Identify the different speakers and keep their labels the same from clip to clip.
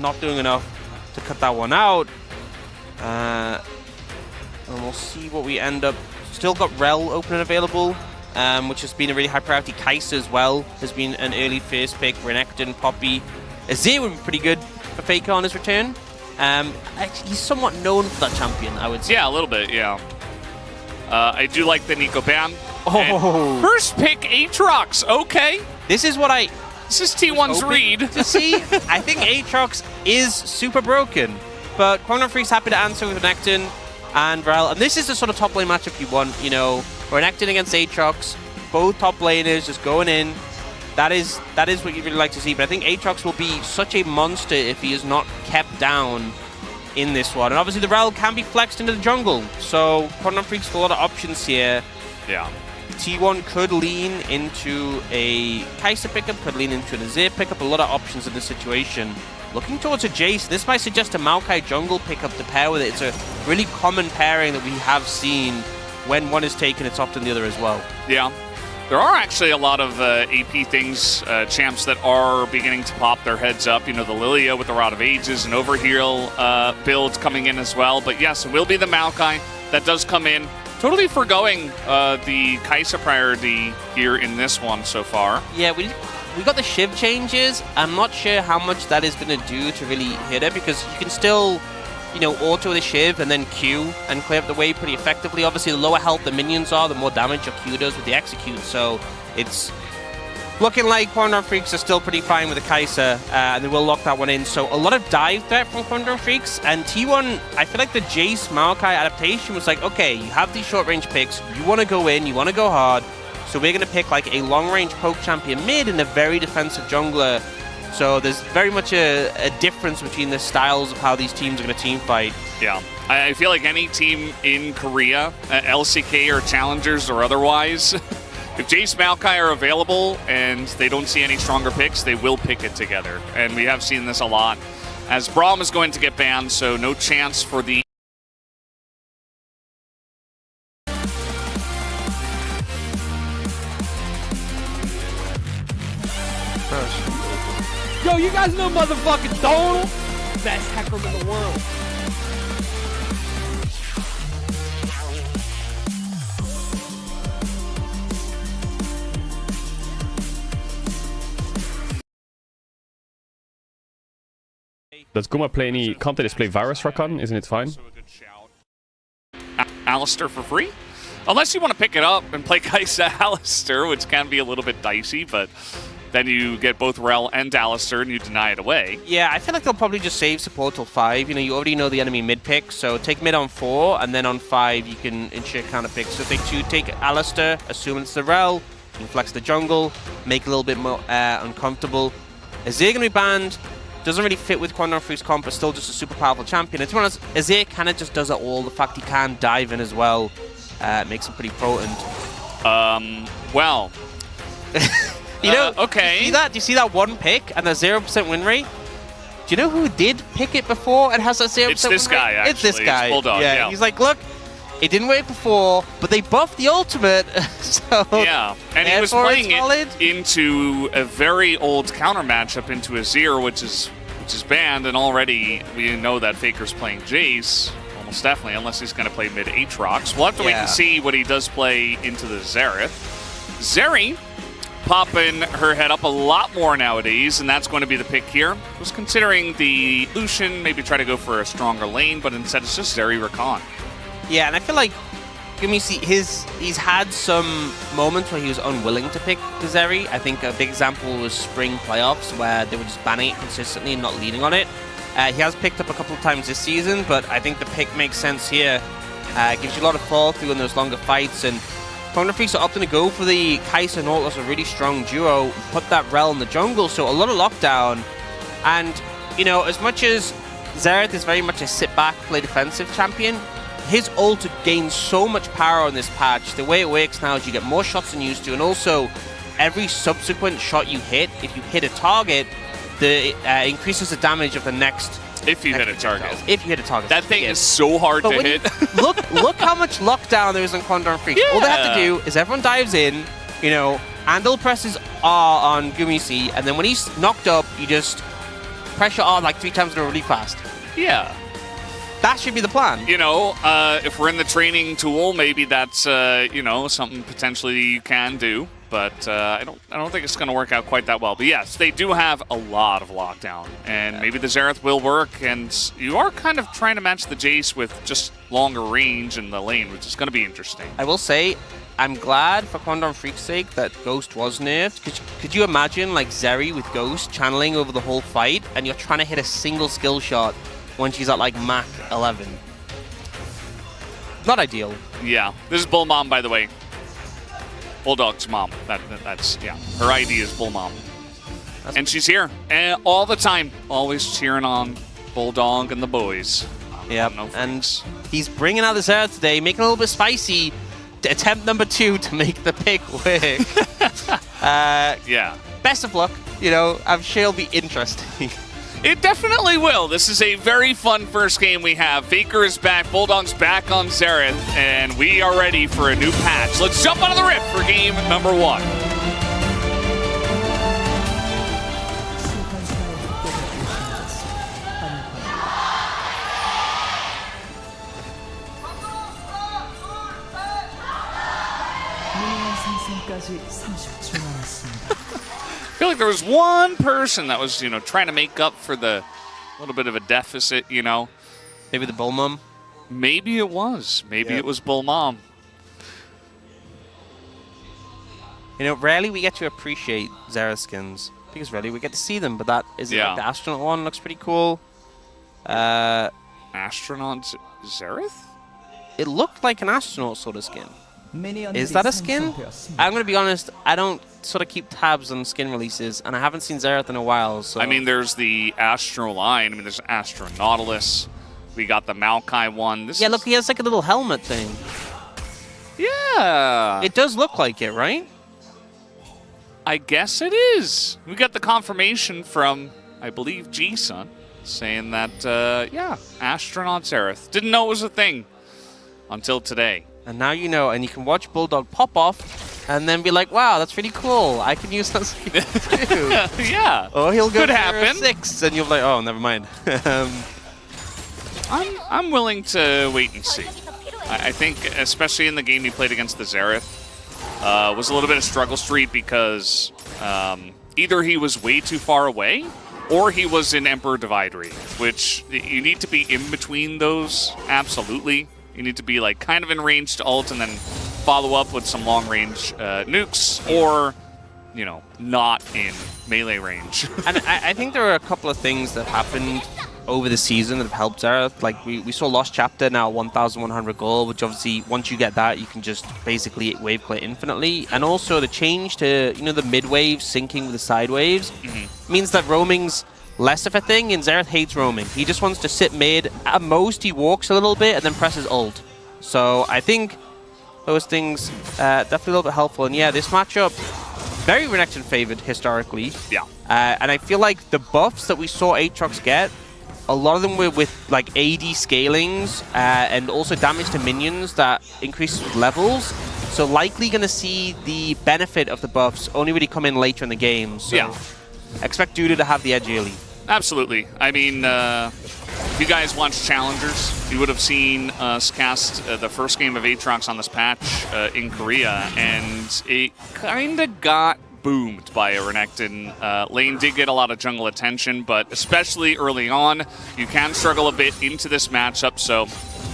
Speaker 1: not doing enough to cut that one out. And we'll see what we end up. Still got Rel open and available, which has been a really high priority. Kai'Sa as well has been an early first pick. Renekton, Poppy. Azir would be pretty good for Faker on his return. He's somewhat known for that champion, I would say.
Speaker 2: Yeah, a little bit, yeah. I do like the Nico ban.
Speaker 1: Oh.
Speaker 2: And first pick, Aatrox. Okay.
Speaker 1: This is what
Speaker 2: This is T1's read.
Speaker 1: To see, I think Aatrox is super broken, but Quantum Freak's happy to answer with Renekton and Rel. And this is the sort of top lane matchup you want, you know, Renekton against Aatrox, both top laners just going in. That is what you really like to see. But I think Aatrox will be such a monster if he is not kept down in this one. And obviously the Rel can be flexed into the jungle, so Quantum Freak's got a lot of options here.
Speaker 2: Yeah.
Speaker 1: T1 could lean into a Kai'Sa pickup, could lean into an Azir pickup, a lot of options in this situation. Looking towards a Jace, this might suggest a Maokai jungle pickup to pair with it. It's a really common pairing that we have seen. When one is taken, it's often the other as well.
Speaker 2: Yeah. There are actually a lot of AP things, champs that are beginning to pop their heads up. You know, the Lilia with the Rod of Ages and Overheal builds coming in as well. But yes, it will be the Maokai that does come in. Totally forgoing the Kai'Sa priority here in this one so far.
Speaker 1: Yeah, we got the Shiv changes. I'm not sure how much that is going to do to really hit it, because you can still, you know, auto the Shiv and then Q and clear up the way pretty effectively. Obviously, the lower health the minions are, the more damage your Q does with the execute. So it's looking like Quantum Freaks are still pretty fine with the Kai'Sa, and they will lock that one in. So a lot of dive threat from Quantum Freaks, and T1, I feel like the Jace Maokai adaptation was like, okay, you have these short range picks, you want to go in, you want to go hard, so we're going to pick like a long range poke champion mid and a very defensive jungler. So there's very much a difference between the styles of how these teams are going to team fight.
Speaker 2: Yeah. I feel like any team in Korea, LCK or Challengers or otherwise, if Jace Maokai are available and they don't see any stronger picks, they will pick it together. And we have seen this a lot. As Braum is going to get banned, so no chance for the...
Speaker 3: Yo, you guys know motherfucking Donald? Best hacker in the world.
Speaker 4: Does Guma play any... Can't they just play Varus Rakan? Isn't it fine?
Speaker 2: Alistair for free? Unless you want to pick it up and play Kai'Sa Alistair, which can be a little bit dicey, but then you get both Rel and Alistair and you deny it away.
Speaker 1: Yeah, I feel like they'll probably just save support till 5. You know, you already know the enemy mid pick, so take mid on 4, and then on 5 you can ensure counter picks. So if they take Alistair, assume it's the Rel, you can flex the jungle, make it a little bit more uncomfortable. Azir gonna be banned. Doesn't really fit with Quantum Freak's comp, but still just a super powerful champion. And to be honest, Azir kind of just does it all. The fact he can dive in as well makes him pretty potent.
Speaker 2: Well.
Speaker 1: You know,
Speaker 2: okay.
Speaker 1: Do you see that one pick and the 0% win rate? Do you know who did pick it before and has that 0% win rate?
Speaker 2: It's this guy, actually.
Speaker 1: It's this guy.
Speaker 2: It's Bulldog, yeah.
Speaker 1: He's like, look, it didn't work before, but they buffed the ultimate, so...
Speaker 2: Yeah, and he was playing it into a very old counter matchup into Azir, which is banned, and already we know that Faker's playing Jace, almost definitely, unless he's going to play mid Aatrox. We'll have to wait and see what he does play into the Xerath. Zeri popping her head up a lot more nowadays, and that's going to be the pick here. Was considering the Lucian, maybe try to go for a stronger lane, but instead it's just Zeri Rakan.
Speaker 1: Yeah, and I feel like he's had some moments where he was unwilling to pick the Zeri. I think a big example was spring playoffs, where they were just banning it consistently and not leading on it. He has picked up a couple of times this season, but I think the pick makes sense here. Gives you a lot of fall through in those longer fights, and Quantum Freaks are opting to go for the Kai'Sa and Nautilus, a really strong duo, put that Rel in the jungle, so a lot of lockdown. And, you know, as much as Xerath is very much a sit-back, play defensive champion, his ult gains so much power on this patch. The way it works now is you get more shots than you used to, and also every subsequent shot you hit, if you hit a target, increases the damage of the next.
Speaker 2: If you hit a target.
Speaker 1: If you hit a target.
Speaker 2: That thing is so hard to hit.
Speaker 1: look how much lockdown there is on Quantum Freaks. Yeah. All they have to do is everyone dives in, you know, Andal presses R on Gumisi, and then when he's knocked up, you just pressure on like 3 times in a row really fast.
Speaker 2: Yeah.
Speaker 1: That should be the plan.
Speaker 2: You know, if we're in the training tool, maybe that's you know, something potentially you can do. But I don't think it's going to work out quite that well. But yes, they do have a lot of lockdown, and maybe the Xerath will work. And you are kind of trying to match the Jace with just longer range in the lane, which is going to be interesting.
Speaker 1: I will say, I'm glad for Quandon Freak's sake that Ghost was nerfed. Could you imagine like Zeri with Ghost channeling over the whole fight, and you're trying to hit a single skill shot when she's at like Mach 11? Not ideal.
Speaker 2: Yeah, this is Bull Mom, by the way. Bulldog's mom. That's yeah. Her ID is Bull Mom, and she's here and all the time, always cheering on Bulldog and the boys.
Speaker 1: Yeah, and he's bringing out the Xerath today, making it a little bit spicy. Attempt number 2 to make the pick work.
Speaker 2: Yeah.
Speaker 1: Best of luck. You know, I'm sure it'll be interesting.
Speaker 2: It definitely will. This is a very fun first game we have. Faker is back, Bulldog's back on Xerath, and we are ready for a new patch. Let's jump out of the rip for game number 1. I feel like there was one person that was, you know, trying to make up for the little bit of a deficit, you know.
Speaker 1: Maybe the Bull Mom?
Speaker 2: Maybe it was. Maybe it was Bull Mom.
Speaker 1: You know, rarely we get to appreciate Xerath skins, because rarely we get to see them, but that is like the astronaut one looks pretty cool.
Speaker 2: Astronaut Xerath?
Speaker 1: It looked like an astronaut sort of skin. Is that a skin? I'm going to be honest, I don't sort of keep tabs on skin releases, and I haven't seen Xerath in a while. So
Speaker 2: I mean, there's the Astro line. I mean, there's Astro Nautilus. We got the Maokai one.
Speaker 1: Look, he has like a little helmet thing.
Speaker 2: Yeah.
Speaker 1: It does look like it, right?
Speaker 2: I guess it is. We got the confirmation from, I believe, G-Sun, saying that, yeah, Astronaut Xerath. Didn't know it was a thing until today.
Speaker 1: And now you know, and you can watch Bulldog pop off and then be like, wow, that's really cool. I can use that skin too.
Speaker 2: Yeah.
Speaker 1: Or he'll go
Speaker 2: Could
Speaker 1: for
Speaker 2: happen.
Speaker 1: 6 and you'll be like, oh, never mind.
Speaker 2: I'm willing to wait and see. I think, especially in the game he played against the Xerath, was a little bit of struggle street because either he was way too far away or he was in Emperor Divide range, which you need to be in between those, absolutely. You need to be like kind of in range to ult and then follow up with some long range nukes, or, you know, not in melee range.
Speaker 1: And I think there are a couple of things that happened over the season that have helped Xerath. Like we saw Lost Chapter now 1,100 gold, which obviously once you get that, you can just basically wave clear infinitely. And also the change to, you know, the mid wave syncing with the side waves means that roaming's less of a thing, and Xerath hates roaming. He just wants to sit mid. At most, he walks a little bit and then presses ult. So I think those things definitely a little bit helpful. And yeah, this matchup, very Renekton favored historically.
Speaker 2: Yeah.
Speaker 1: And I feel like the buffs that we saw Aatrox get, a lot of them were with like AD scalings and also damage to minions that increases with levels. So likely going to see the benefit of the buffs only really come in later in the game. So
Speaker 2: yeah.
Speaker 1: Expect Duda to have the edge early.
Speaker 2: Absolutely. I mean, if you guys watched Challengers, you would have seen us cast the first game of Aatrox on this patch in Korea, and it kind of got boomed by a Renekton. Lane did get a lot of jungle attention, but especially early on, you can struggle a bit into this matchup, so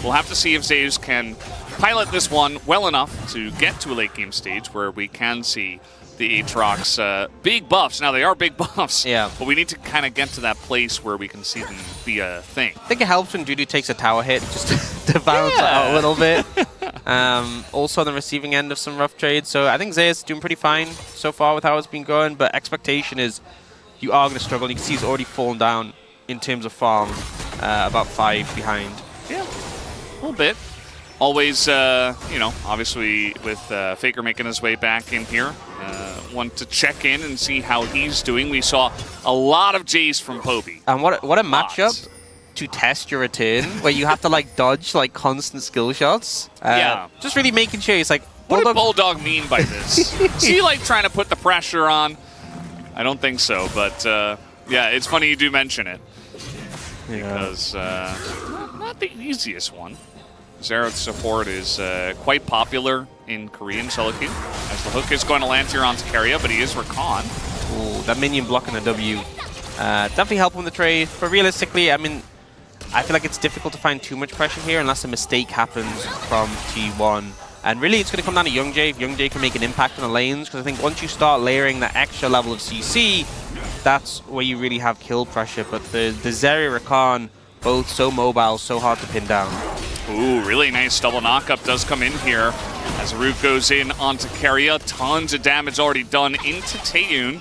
Speaker 2: we'll have to see if Zeus can pilot this one well enough to get to a late game stage where we can see the Aatrox big buffs. Now, they are big buffs,
Speaker 1: yeah,
Speaker 2: but we need to kind of get to that place where we can see them be a thing.
Speaker 1: I think it helps when Dudu takes a tower hit just to balance it out a little bit. Also on the receiving end of some rough trades. So I think Zeus is doing pretty fine so far with how it's been going, but expectation is you are going to struggle. You can see he's already fallen down in terms of farm, about 5 behind.
Speaker 2: Yeah, a little bit. Always, you know, obviously with Faker making his way back in here, want to check in and see how he's doing. We saw a lot of Jace from Poby.
Speaker 1: And what a matchup to test your return, where you have to like dodge like constant skill shots.
Speaker 2: Yeah.
Speaker 1: Just really making sure he's like,
Speaker 2: what did Bulldog mean by this? Is he like trying to put the pressure on? I don't think so, but Yeah, it's funny you do mention it. Because not the easiest one. Xerath's support is quite popular in Korean solo queue, as the hook is going to land here onto Keria, but he is Rakan.
Speaker 1: Ooh, that minion blocking the W. Definitely helping the trade, but realistically, I mean, I feel like it's difficult to find too much pressure here unless a mistake happens from T1. And really, it's going to come down to Youngjae. If Youngjae can make an impact on the lanes, because I think once you start layering that extra level of CC, that's where you really have kill pressure. But the Zeri Rakan, both so mobile, so hard to pin down.
Speaker 2: Ooh, really nice double knockup does come in here as Root goes in onto Keria. Tons of damage already done into Taeyun.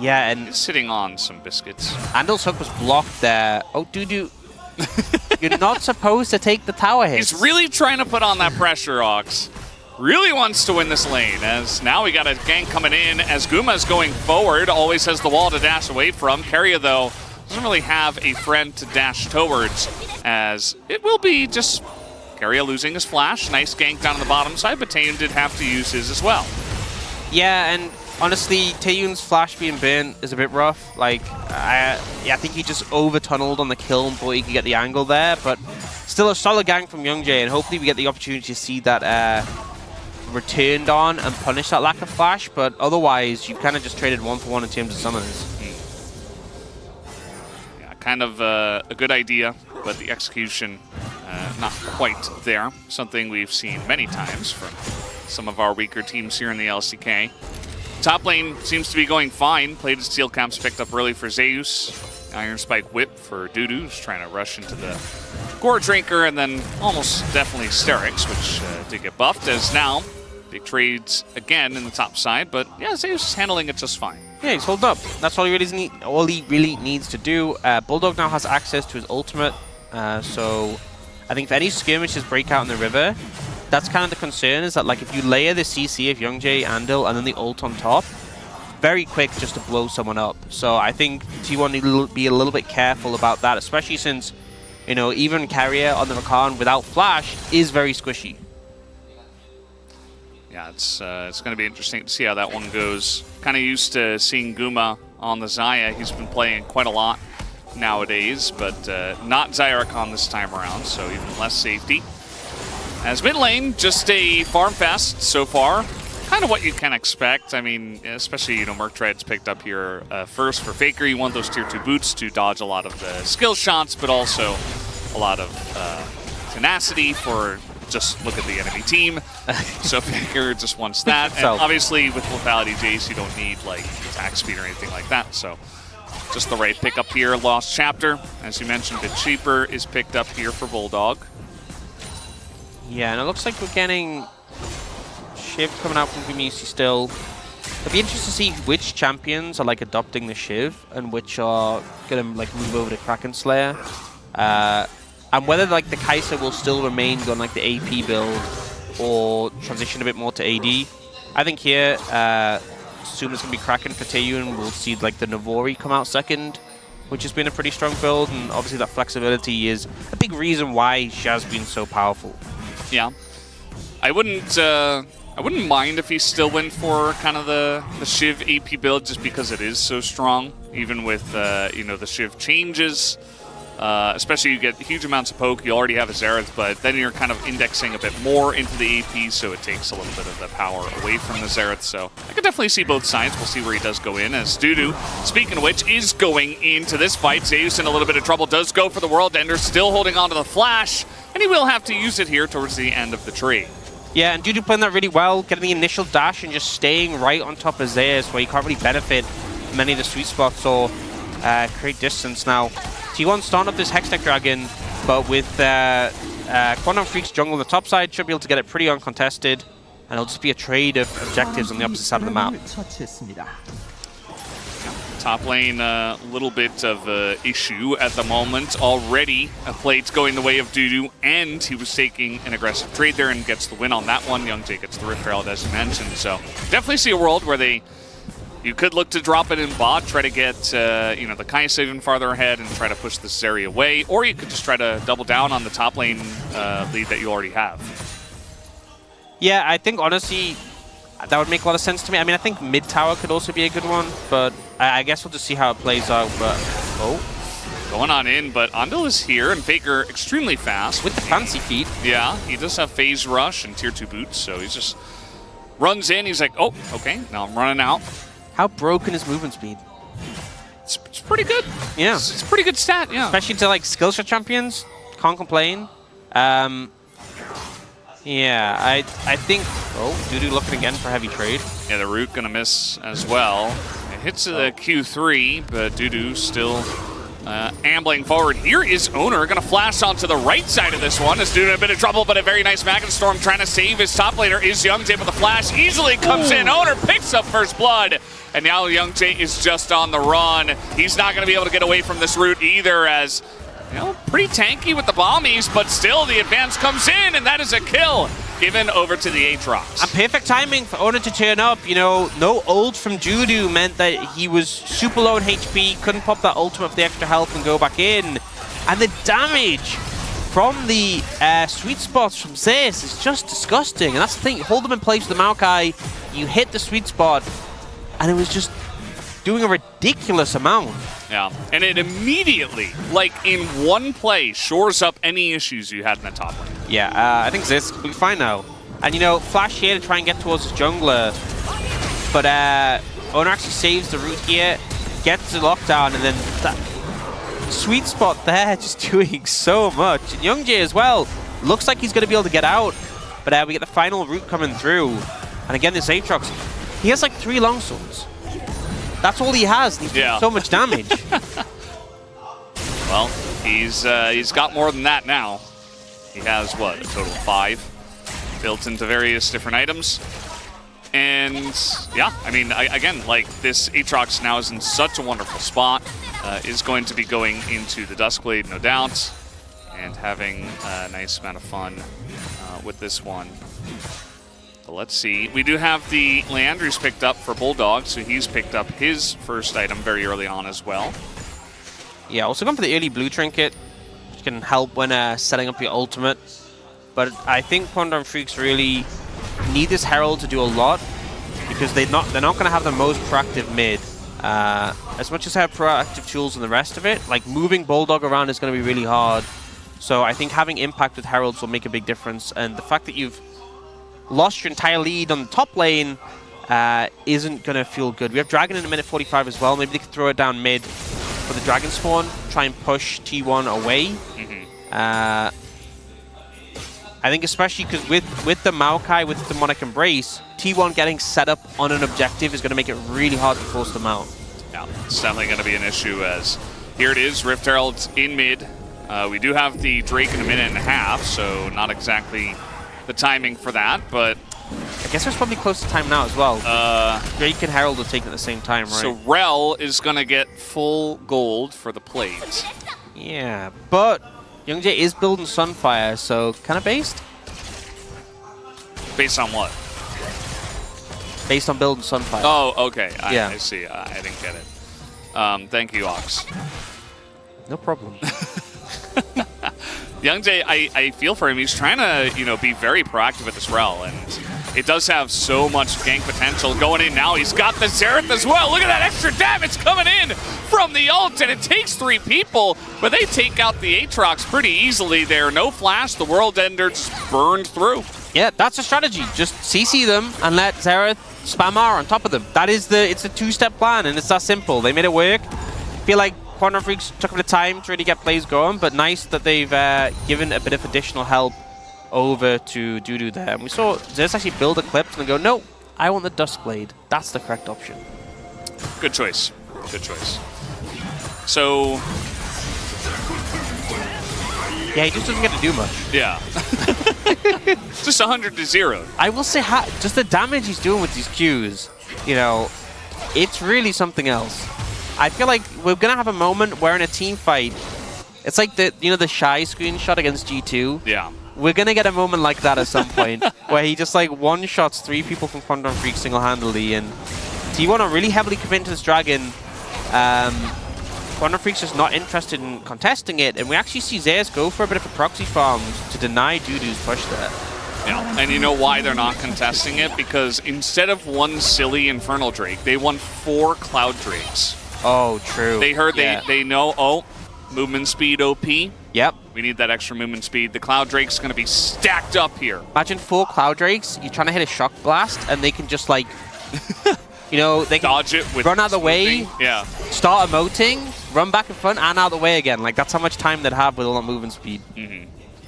Speaker 1: Yeah, and
Speaker 2: he's sitting on some biscuits.
Speaker 1: Andel's hook was blocked there. Oh, Dudu. You're not supposed to take the tower hits.
Speaker 2: He's really trying to put on that pressure, Ox. Really wants to win this lane, as now we got a gank coming in as Guma's going forward, always has the wall to dash away from. Keria, though, doesn't really have a friend to dash towards, as it will be just Keria losing his flash. Nice gank down on the bottom side, but Taeyun did have to use his as well. Yeah,
Speaker 1: and honestly, Taeyun's flash being burnt is a bit rough. Like, I think he just over-tunneled on the kill and thought he could get the angle there, but still a solid gank from Youngjae, and hopefully we get the opportunity to see that returned on and punish that lack of flash, but otherwise, you kind of just traded 1-for-1 in terms of summoners.
Speaker 2: Yeah, kind of a good idea, but the execution not quite there. Something we've seen many times from some of our weaker teams here in the LCK. Top lane seems to be going fine. Plated Steel Caps picked up early for Zeus. Iron Spike Whip for Dudu, who's trying to rush into the Gore Drinker, and then almost definitely Sterix, which did get buffed, as now big trades again in the top side, but yeah, Zeus is handling it just fine.
Speaker 1: Yeah, he's holding up. That's all he really needs to do. Bulldog now has access to his ultimate, so I think if any skirmishes break out in the river, that's kind of the concern, is that like if you layer the CC of Youngjae, Andal, and then the ult on top, very quick just to blow someone up. So I think T1 need to be a little bit careful about that, especially since, you know, even Keria on the Rakan without flash is very squishy.
Speaker 2: Yeah, it's going to be interesting to see how that one goes. Kind of used to seeing Guma on the Xayah. He's been playing quite a lot nowadays, but not Xayah this time around, so even less safety. As mid lane, just a farm fest so far. Kind of what you can expect. I mean, especially, you know, Murktread's picked up here first for Faker. You want those tier 2 boots to dodge a lot of the skill shots, but also a lot of tenacity for just look at the enemy team. So Faker just wants that. And obviously with Lethality Jace, you don't need like attack speed or anything like that. So just the right pickup here. Lost Chapter, as you mentioned, a bit cheaper, is picked up here for Bulldog.
Speaker 1: Yeah, and it looks like we're getting Shiv coming out from Gumisi still. It'll be interesting to see which champions are like adopting the Shiv and which are gonna like move over to Kraken Slayer. And whether like the Kai'Sa will still remain on like the AP build or transition a bit more to AD. I think here, soon it's gonna be Kraken for Taeyun. We'll see like the Navori come out second, which has been a pretty strong build, and obviously that flexibility is a big reason why she has been so powerful.
Speaker 2: Yeah, I wouldn't mind if he still went for kind of the Shiv AP build, just because it is so strong. Even with you know, the Shiv changes, especially you get huge amounts of poke. You already have a Xerath, but then you're kind of indexing a bit more into the AP, so it takes a little bit of the power away from the Xerath. So I could definitely see both sides. We'll see where he does go in, as Dudu, speaking of which, is going into this fight. Zeus in a little bit of trouble, does go for the World Ender, still holding on to the flash, and he will have to use it here towards the end of the tree.
Speaker 1: Yeah, and Dudu playing that really well, getting the initial dash and just staying right on top of Zeus, where you can't really benefit many of the sweet spots or create distance. Now, T1 starting up this Hextech Dragon, but with Quantum Freak's jungle on the top side, should be able to get it pretty uncontested, and it'll just be a trade of objectives on the opposite side of the map.
Speaker 2: Top lane, a little bit of an issue at the moment. Already a plate going the way of Dudu, and he was taking an aggressive trade there and gets the win on that one. Youngjae gets the Rift Herald, as you mentioned. So definitely see a world where you could look to drop it in bot, try to get you know, the Kai'Sa even farther ahead and try to push this area away, or you could just try to double down on the top lane lead that you already have.
Speaker 1: Yeah, I think honestly, That would make a lot of sense to me. I mean, I think mid tower could also be a good one, but I guess we'll just see how it plays out. But
Speaker 2: going on in, but Andal is here, and Faker extremely fast.
Speaker 1: With the fancy feet.
Speaker 2: Yeah, he does have phase rush and tier 2 boots, so he just runs in. He's like, oh, okay, now I'm running out.
Speaker 1: How broken is movement speed?
Speaker 2: It's pretty good.
Speaker 1: Yeah.
Speaker 2: It's a pretty good stat, yeah.
Speaker 1: Especially to like skill shot champions. Can't complain. Yeah, I think... Oh, Dudu looking again for heavy trade.
Speaker 2: Yeah, the root gonna miss as well. It hits the Q3, but Dudu still ambling forward. Here is Owner gonna flash onto the right side of this one. Is Dudu in a bit of trouble, but a very nice Magnet Storm trying to save his top laner. Is Youngjae with the flash. Easily comes in. Owner picks up first blood. And now Youngjae is just on the run. He's not gonna be able to get away from this root either, as you know, pretty tanky with the bombies, but still the advance comes in, and that is a kill given over to the Aatrox.
Speaker 1: And perfect timing for Owner to turn up. You know, no ult from Dudu meant that he was super low in HP, couldn't pop that ultimate for the extra health and go back in. And the damage from the sweet spots from Zeus is just disgusting. And that's the thing, you hold them in place with the Maokai, you hit the sweet spot, and it was just doing a ridiculous amount.
Speaker 2: Yeah, and it immediately, like in one play, shores up any issues you had in the top lane.
Speaker 1: Yeah, I think Zeus will be fine now. And you know, flash here to try and get towards his jungler. But Owner actually saves the root here, gets the lockdown, and then that sweet spot there just doing so much. And Youngjae as well, looks like he's going to be able to get out. But we get the final root coming through. And again, this Aatrox, he has like 3 longswords. That's all he has. He's doing so much damage.
Speaker 2: Well, he's got more than that now. He has, what, a total of 5 built into various different items. And, yeah, I mean, again, like, this Aatrox now is in such a wonderful spot. Is going to be going into the Duskblade, no doubt, and having a nice amount of fun with this one. But let's see. We do have the Leandry's picked up for Bulldog, so he's picked up his first item very early on as well.
Speaker 1: Yeah, also going for the early blue trinket, which can help when setting up your ultimate. But I think Quantum Freaks really need this Herald to do a lot, because they're not going to have the most proactive mid. As much as they have proactive tools and the rest of it, like moving Bulldog around is going to be really hard. So I think having impact with Heralds will make a big difference. And the fact that you've lost your entire lead on the top lane isn't going to feel good. We have Dragon in a minute 45 as well. Maybe they could throw it down mid for the Dragon spawn, try and push T1 away. I think especially because with the Maokai, with the Demonic Embrace, T1 getting set up on an objective is going to make it really hard to force them out.
Speaker 2: Yeah, it's definitely going to be an issue, as here it is, Rift Herald's in mid. We do have the Drake in a minute and a half, so not exactly the timing for that, but
Speaker 1: I guess it's probably close to time now as well. Drake and Herald will take it at the same time, right?
Speaker 2: So Rel is going to get full gold for the plate.
Speaker 1: Yeah, but Youngjae is building Sunfire, so kind of based?
Speaker 2: Based on what?
Speaker 1: Based on building Sunfire.
Speaker 2: Oh, okay.
Speaker 1: I
Speaker 2: see. I didn't get it. Thank you, Ox.
Speaker 1: No problem.
Speaker 2: Youngjae, I feel for him. He's trying to, be very proactive with this Rel, and it does have so much gank potential going in now. He's got the Xerath as well. Look at that extra damage coming in from the ult, and it takes 3 people, but they take out the Aatrox pretty easily there. No flash, the World Ender just burned through. Yeah,
Speaker 1: that's a strategy. Just CC them and let Xerath spam R on top of them. It's a 2-step plan, and it's that simple. They made it work. I feel like Quantum Freaks took a bit of time to really get plays going, but nice that they've given a bit of additional help over to Dudu there. And we saw Zeus actually build Eclipse and go, no, I want the Duskblade. That's the correct option.
Speaker 2: Good choice. Good choice. So
Speaker 1: yeah, he just doesn't get to do much.
Speaker 2: Yeah. Just 100 to 0.
Speaker 1: I will say, just the damage he's doing with these Qs, it's really something else. I feel like we're going to have a moment where in a team fight, it's like the Shy screenshot against G2.
Speaker 2: Yeah.
Speaker 1: We're going to get a moment like that at some point, where he just like one-shots 3 people from Quantum Freak single-handedly, and T1 are really heavily committed to this Dragon. Quantum Freak's just not interested in contesting it, and we actually see Zeus go for a bit of a proxy farm to deny Dudu's push there.
Speaker 2: Yeah, and you know why they're not contesting it? Because instead of one silly Infernal Drake, they won 4 Cloud Drakes.
Speaker 1: Oh, true.
Speaker 2: They heard, they know, oh, movement speed OP.
Speaker 1: Yep.
Speaker 2: We need that extra movement speed. The Cloud Drake's going to be stacked up here.
Speaker 1: Imagine 4 Cloud Drakes, you're trying to hit a Shock Blast, and they can just, like, you know, they can
Speaker 2: dodge it with
Speaker 1: run out of the way, start emoting, run back in front, and out of the way again. Like, that's how much time they'd have with all that movement speed.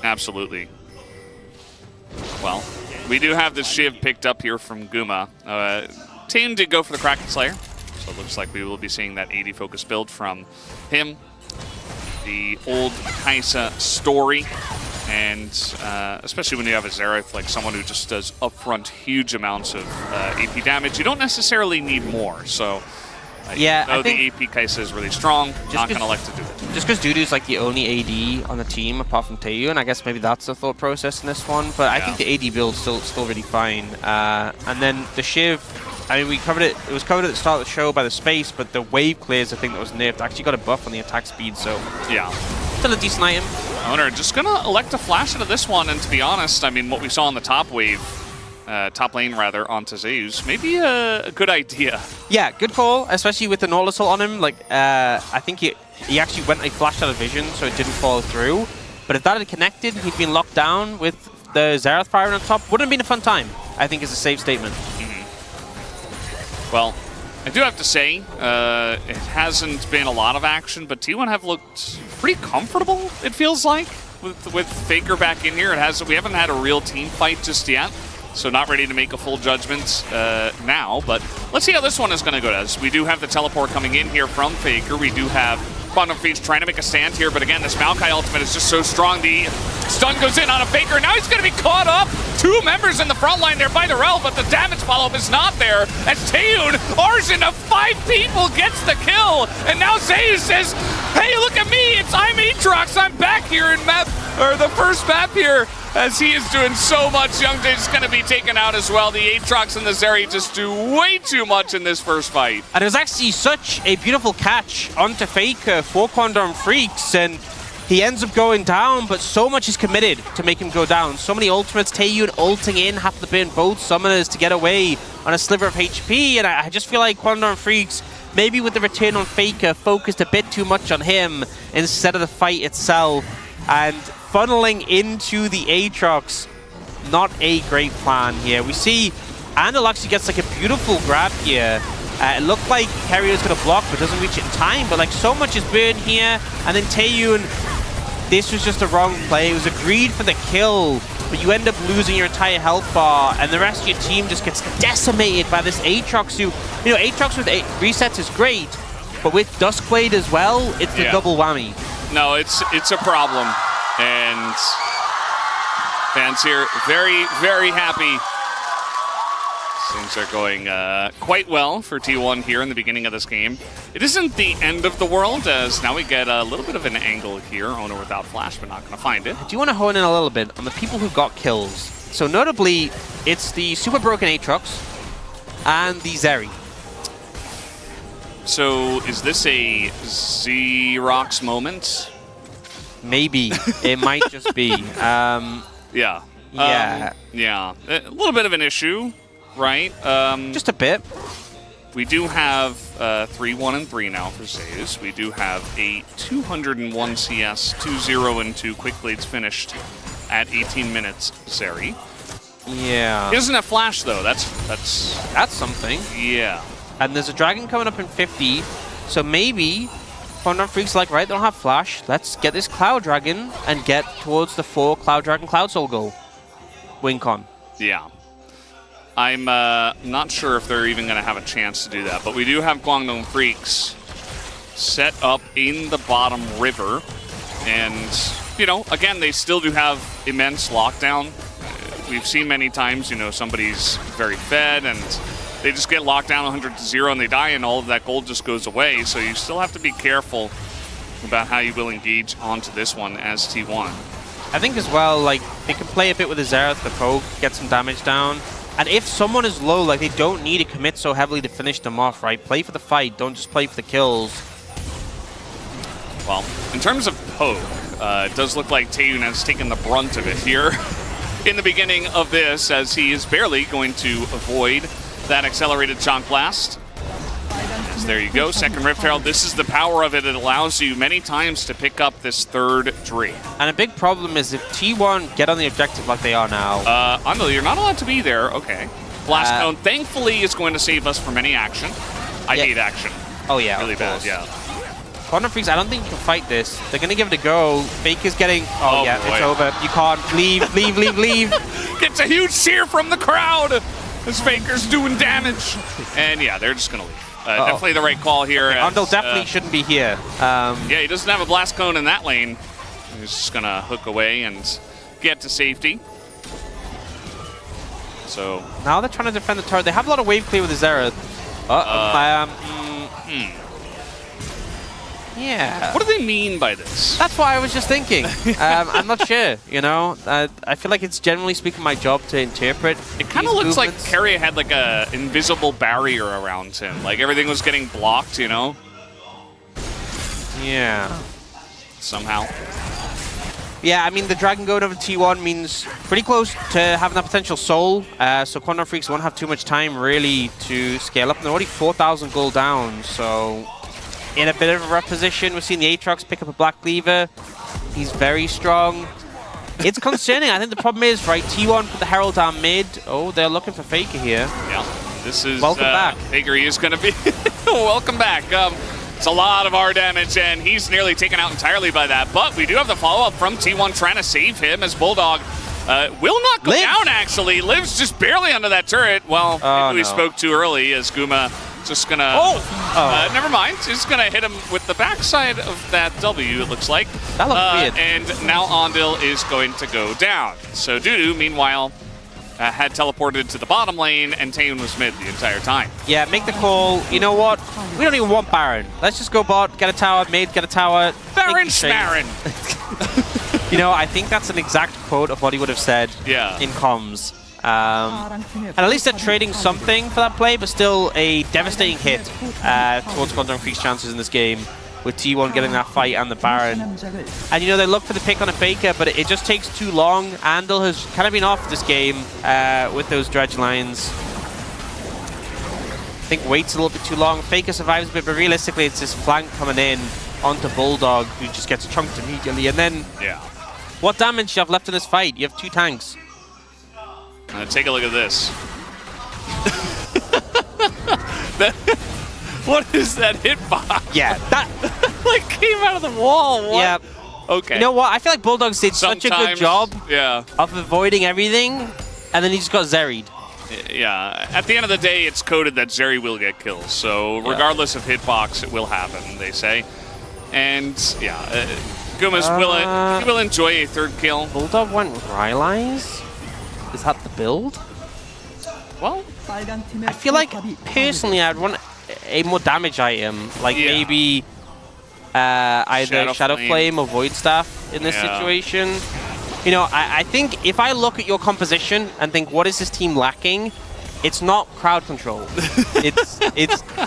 Speaker 2: Absolutely. Well, we do have the Shiv picked up here from Guma. Team did go for the Kraken Slayer, so it looks like we will be seeing that 80 focus build from him. The old Kaisa story, and especially when you have a Xerath, like someone who just does upfront huge amounts of AP damage, you don't necessarily need more. So
Speaker 1: yeah,
Speaker 2: I think the AP Kaisa is really strong. Not going to like to do it.
Speaker 1: Just because Dudu's like the only AD on the team apart from Taeyu, and I guess maybe that's the thought process in this one. But I think the AD build's still really fine. And then the Shiv, I mean, we covered it. It was covered at the start of the show by the space, but the wave clears, I think that was nerfed, actually got a buff on the attack speed. So
Speaker 2: yeah,
Speaker 1: still a decent item.
Speaker 2: Owner just gonna elect to flash into this one, and to be honest, I mean, what we saw on the top wave. Top lane, rather, onto Zeus. Maybe a good idea. Yeah,
Speaker 1: good call, especially with the Nautilus ult on him. Like, I think he actually went and flashed out of vision, so it didn't follow through. But if that had connected, he'd been locked down with the Xerath firing on top. Wouldn't have been a fun time, I think is a safe statement.
Speaker 2: Well, I do have to say, it hasn't been a lot of action, but T1 have looked pretty comfortable, it feels like, with Faker back in here. We haven't had a real team fight just yet. So not ready to make a full judgment now, but let's see how this one is going to go. As we do have the teleport coming in here from Faker. We do have Quantum Feast trying to make a stand here, but again, this Maokai ultimate is just so strong. The stun goes in on a Faker. Now he's going to be caught up. 2 members in the front line there by the Rel, but the damage follow-up is not there. As Taeyun, Arjun of 5 people gets the kill, and now Zeus says, hey, look at me, I'm Aatrox, I'm back here in the first map here. As he is doing so much, Young is going to be taken out as well. The Aatrox and the Zeri just do way too much in this first fight.
Speaker 1: And it was actually such a beautiful catch onto Faker for Quantum Freaks, and he ends up going down, but so much is committed to make him go down. So many ultimates, Taeyun ulting in, have to burn both summoners to get away on a sliver of HP, and I just feel like Quantum Freaks, maybe with the return on Faker, focused a bit too much on him instead of the fight itself. And funneling into the Aatrox, not a great plan here. We see Andal actually gets like a beautiful grab here. It looked like Carrier's going to block, but doesn't reach it in time. But like so much is burned here. And then Taeyun, this was just a wrong play. It was agreed for the kill, but you end up losing your entire health bar, and the rest of your team just gets decimated by this Aatrox who, you know, Aatrox with resets is great, but with Duskblade as well, it's the double whammy.
Speaker 2: No, it's a problem. And fans here very, very happy. Things are going quite well for T1 here in the beginning of this game. It isn't the end of the world, as now we get a little bit of an angle here. Owner without flash, but not going to find it.
Speaker 1: I do want to hone in a little bit on the people who got kills. So notably, it's the super broken Aatrox and the Zeri.
Speaker 2: So is this a Xerox moment?
Speaker 1: Maybe. It might just be.
Speaker 2: Yeah.
Speaker 1: Yeah.
Speaker 2: Yeah. A little bit of an issue, right?
Speaker 1: Just a bit.
Speaker 2: We do have 3-1 and 3 now for Zeus. We do have a 201 CS, 2-0 and 2 quick blades finished at 18 minutes, Zeri.
Speaker 1: Yeah.
Speaker 2: He doesn't have flash though. That's
Speaker 1: something.
Speaker 2: Yeah.
Speaker 1: And there's a dragon coming up in 50, so maybe Quantum Freaks like, right, they don't have flash. Let's get this Cloud Dragon and get towards the 4 Cloud Dragon Cloud Soul goal. WinCon.
Speaker 2: Yeah. I'm not sure if they're even going to have a chance to do that, but we do have Guangdong Freaks set up in the bottom river. And, you know, again, they still do have immense lockdown. We've seen many times, you know, somebody's very fed and they just get locked down 100-0 and they die, and all of that gold just goes away. So you still have to be careful about how you will engage onto this one as T1.
Speaker 1: I think as well, like, they can play a bit with the Xerath, the poke, get some damage down. And if someone is low, like, they don't need to commit so heavily to finish them off, right? Play for the fight, don't just play for the kills.
Speaker 2: Well, in terms of poke, it does look like Taeyun has taken the brunt of it here in the beginning of this, as he is barely going to avoid that accelerated Chonk Blast. As there you go, second Rift Herald. This is the power of it. It allows you many times to pick up this third Dree.
Speaker 1: And a big problem is if T1 get on the objective like they are now.
Speaker 2: Andal, you're not allowed to be there. Okay. Blast Cone, thankfully, is going to save us from any action. I hate action.
Speaker 1: Oh, yeah.
Speaker 2: Really bad, yeah.
Speaker 1: Quantum Freaks, I don't think you can fight this. They're going to give it a go. Faker's getting... Oh, yeah,
Speaker 2: boy.
Speaker 1: it's over. You can't. Leave, leave, leave, leave.
Speaker 2: Gets a huge cheer from the crowd as Faker's doing damage. And, yeah, they're just going to leave. Definitely the right call here.
Speaker 1: Andal definitely shouldn't be here.
Speaker 2: Yeah, he doesn't have a Blast Cone in that lane. He's just going to hook away and get to safety. So
Speaker 1: now they're trying to defend the turret. They have a lot of wave clear with the Xerath. Yeah.
Speaker 2: What do they mean by this?
Speaker 1: That's what I was just thinking. I'm not sure, you know. I feel like it's generally speaking my job to interpret.
Speaker 2: It kind of looks like Keria had like a invisible barrier around him. Like everything was getting blocked, you know?
Speaker 1: Yeah.
Speaker 2: Somehow.
Speaker 1: Yeah, I mean, the Dragon Goat over T1 means pretty close to having that potential soul. So Quantum Freaks won't have too much time, really, to scale up. And they're already 4,000 gold down, so in a bit of a rough position. We've seen the Aatrox pick up a Black Cleaver. He's very strong. It's concerning. I think the problem is, right, T1 put the Herald down mid. Oh, they're looking for Faker here.
Speaker 2: Yeah, this is...
Speaker 1: Welcome back.
Speaker 2: Faker is going to be... Welcome back. It's a lot of R damage, and he's nearly taken out entirely by that. But we do have the follow-up from T1 trying to save him as Bulldog will not go down, actually. Lives just barely under that turret. Well, maybe we spoke too early as Guma just going to... never mind. He's going to hit him with the backside of that W, it looks like.
Speaker 1: That looks weird.
Speaker 2: And now Andal is going to go down. So Dudu, meanwhile... had teleported to the bottom lane, and Taeun was mid the entire time.
Speaker 1: Yeah, make the call. You know what? We don't even want Baron. Let's just go bot, get a tower, mid, get a tower.
Speaker 2: Baron Schmaron!
Speaker 1: You know, I think that's an exact quote of what he would have said in comms. And at least they're trading something for that play, but still a devastating hit towards Quantum Freak's chances in this game, with T1 getting that fight and the Baron. And you know, they look for the pick on a Faker, but it just takes too long. Andal has kind of been off this game with those dredge lines. I think waits a little bit too long. Faker survives a bit, but realistically it's this flank coming in onto Bulldog, who just gets chunked immediately. And then, what damage do you have left in this fight? You have 2 tanks.
Speaker 2: Take a look at this. What is that hitbox?
Speaker 1: Yeah, that
Speaker 2: like came out of the wall. What?
Speaker 1: Yeah.
Speaker 2: Okay.
Speaker 1: You know what? I feel like Bulldogs did such a good job of avoiding everything, and then he just got zeried.
Speaker 2: Yeah. At the end of the day, it's coded that Zeri will get kills. So regardless of hitbox, it will happen, they say. And yeah, Guma's will enjoy a 3rd kill.
Speaker 1: Bulldog went Rylai's? Is that the build?
Speaker 2: Well,
Speaker 1: I feel like personally I'd want a more damage item, like maybe either Shadow Flame or Void Staff in this situation. You know, I think if I look at your composition and think, what is this team lacking? It's not crowd control. it's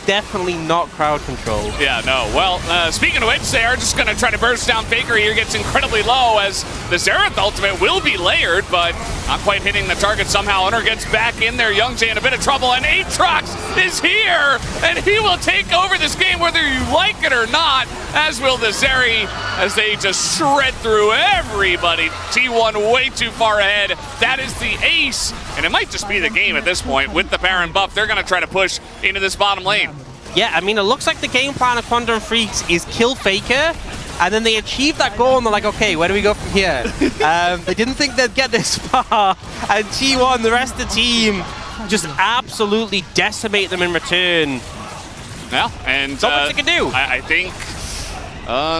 Speaker 1: definitely not crowd control.
Speaker 2: Yeah, no. Well, speaking of which, they are just going to try to burst down Faker here. Gets incredibly low as the Xerath ultimate will be layered, but not quite hitting the target somehow. Hunter gets back in there. Youngjae in a bit of trouble, and Aatrox is here, and he will take over this game whether you like it or not, as will the Zeri, as they just shred through everybody. T1 way too far ahead. That is the ace, and it might just be the game at this point. With the Baron buff, they're going to try to push into this bottom lane.
Speaker 1: Yeah, I mean, it looks like the game plan of Quantum Freaks is kill Faker, and then they achieve that goal, and they're like, okay, where do we go from here? They didn't think they'd get this far, and T1, the rest of the team, just absolutely decimate them in return.
Speaker 2: Yeah, and
Speaker 1: not much they can do.
Speaker 2: I think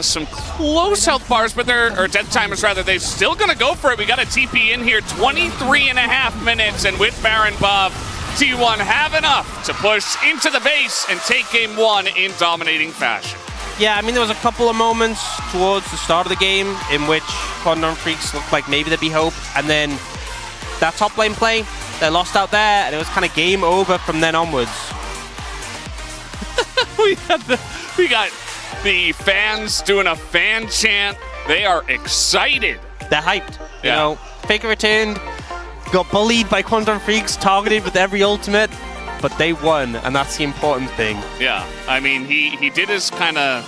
Speaker 2: some close health bars, but or death timers rather, they're still gonna go for it. We got a TP in here, 23.5 minutes, and with Baron buff, T1 have enough to push into the base and take game 1 in dominating fashion.
Speaker 1: Yeah, I mean, there was a couple of moments towards the start of the game in which Quantum Freaks looked like maybe there'd be hope, and then that top lane play, they lost out there, and it was kind of game over from then onwards.
Speaker 2: we got the fans doing a fan chant. They are excited.
Speaker 1: They're hyped. You know, Faker returned. got bullied by Quantum Freaks, targeted with every ultimate, but they won, and that's the important thing.
Speaker 2: Yeah, I mean, he did his kind of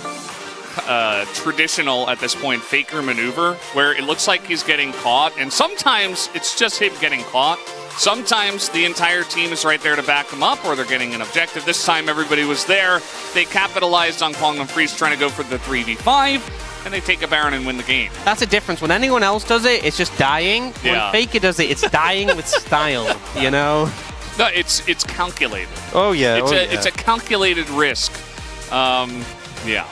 Speaker 2: traditional, at this point, faker maneuver, where it looks like he's getting caught, and sometimes it's just him getting caught. Sometimes the entire team is right there to back him up, or they're getting an objective. This time everybody was there. They capitalized on Quantum Freeze trying to go for the 3v5, and they take a Baron and win the game.
Speaker 1: That's the difference. When anyone else does it, it's just dying.
Speaker 2: Yeah.
Speaker 1: When Faker does it, it's dying with style, you know?
Speaker 2: No, it's calculated.
Speaker 1: Oh, yeah.
Speaker 2: It's a calculated risk. Yeah.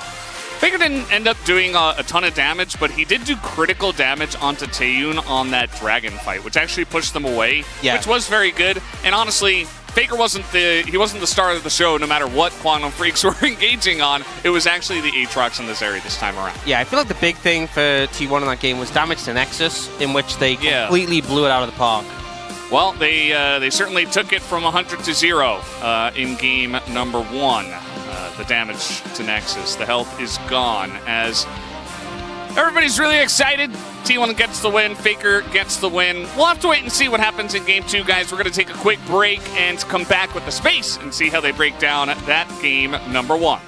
Speaker 2: Faker didn't end up doing a ton of damage, but he did do critical damage onto Taeyun on that dragon fight, which actually pushed them away, which was very good. And honestly, Faker wasn't the star of the show no matter what Quantum Freaks were engaging on. It was actually the Aatrox in this area this time around.
Speaker 1: Yeah, I feel like the big thing for T1 in that game was damage to Nexus, in which they completely blew it out of the park.
Speaker 2: Well, they certainly took it from 100 to 0 in game number 1. The damage to Nexus. The health is gone as everybody's really excited. T1 gets the win. Faker gets the win. We'll have to wait and see what happens in game 2, guys. We're going to take a quick break and come back with the space and see how they break down that game number 1.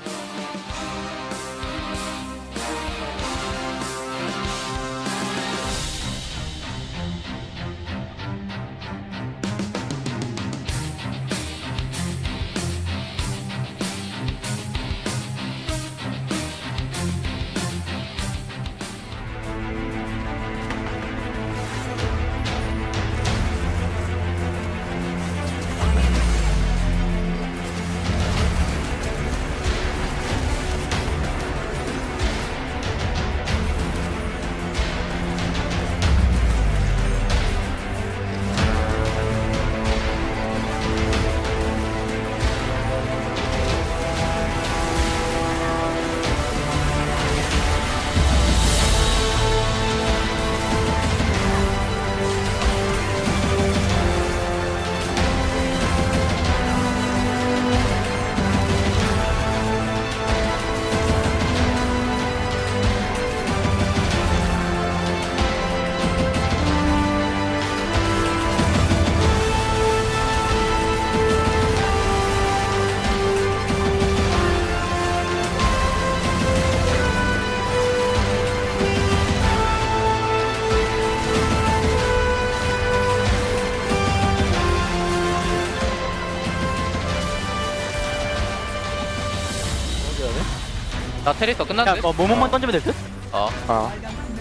Speaker 5: 나 테리터 끝났는데?
Speaker 3: 모모만 던지면 될 듯?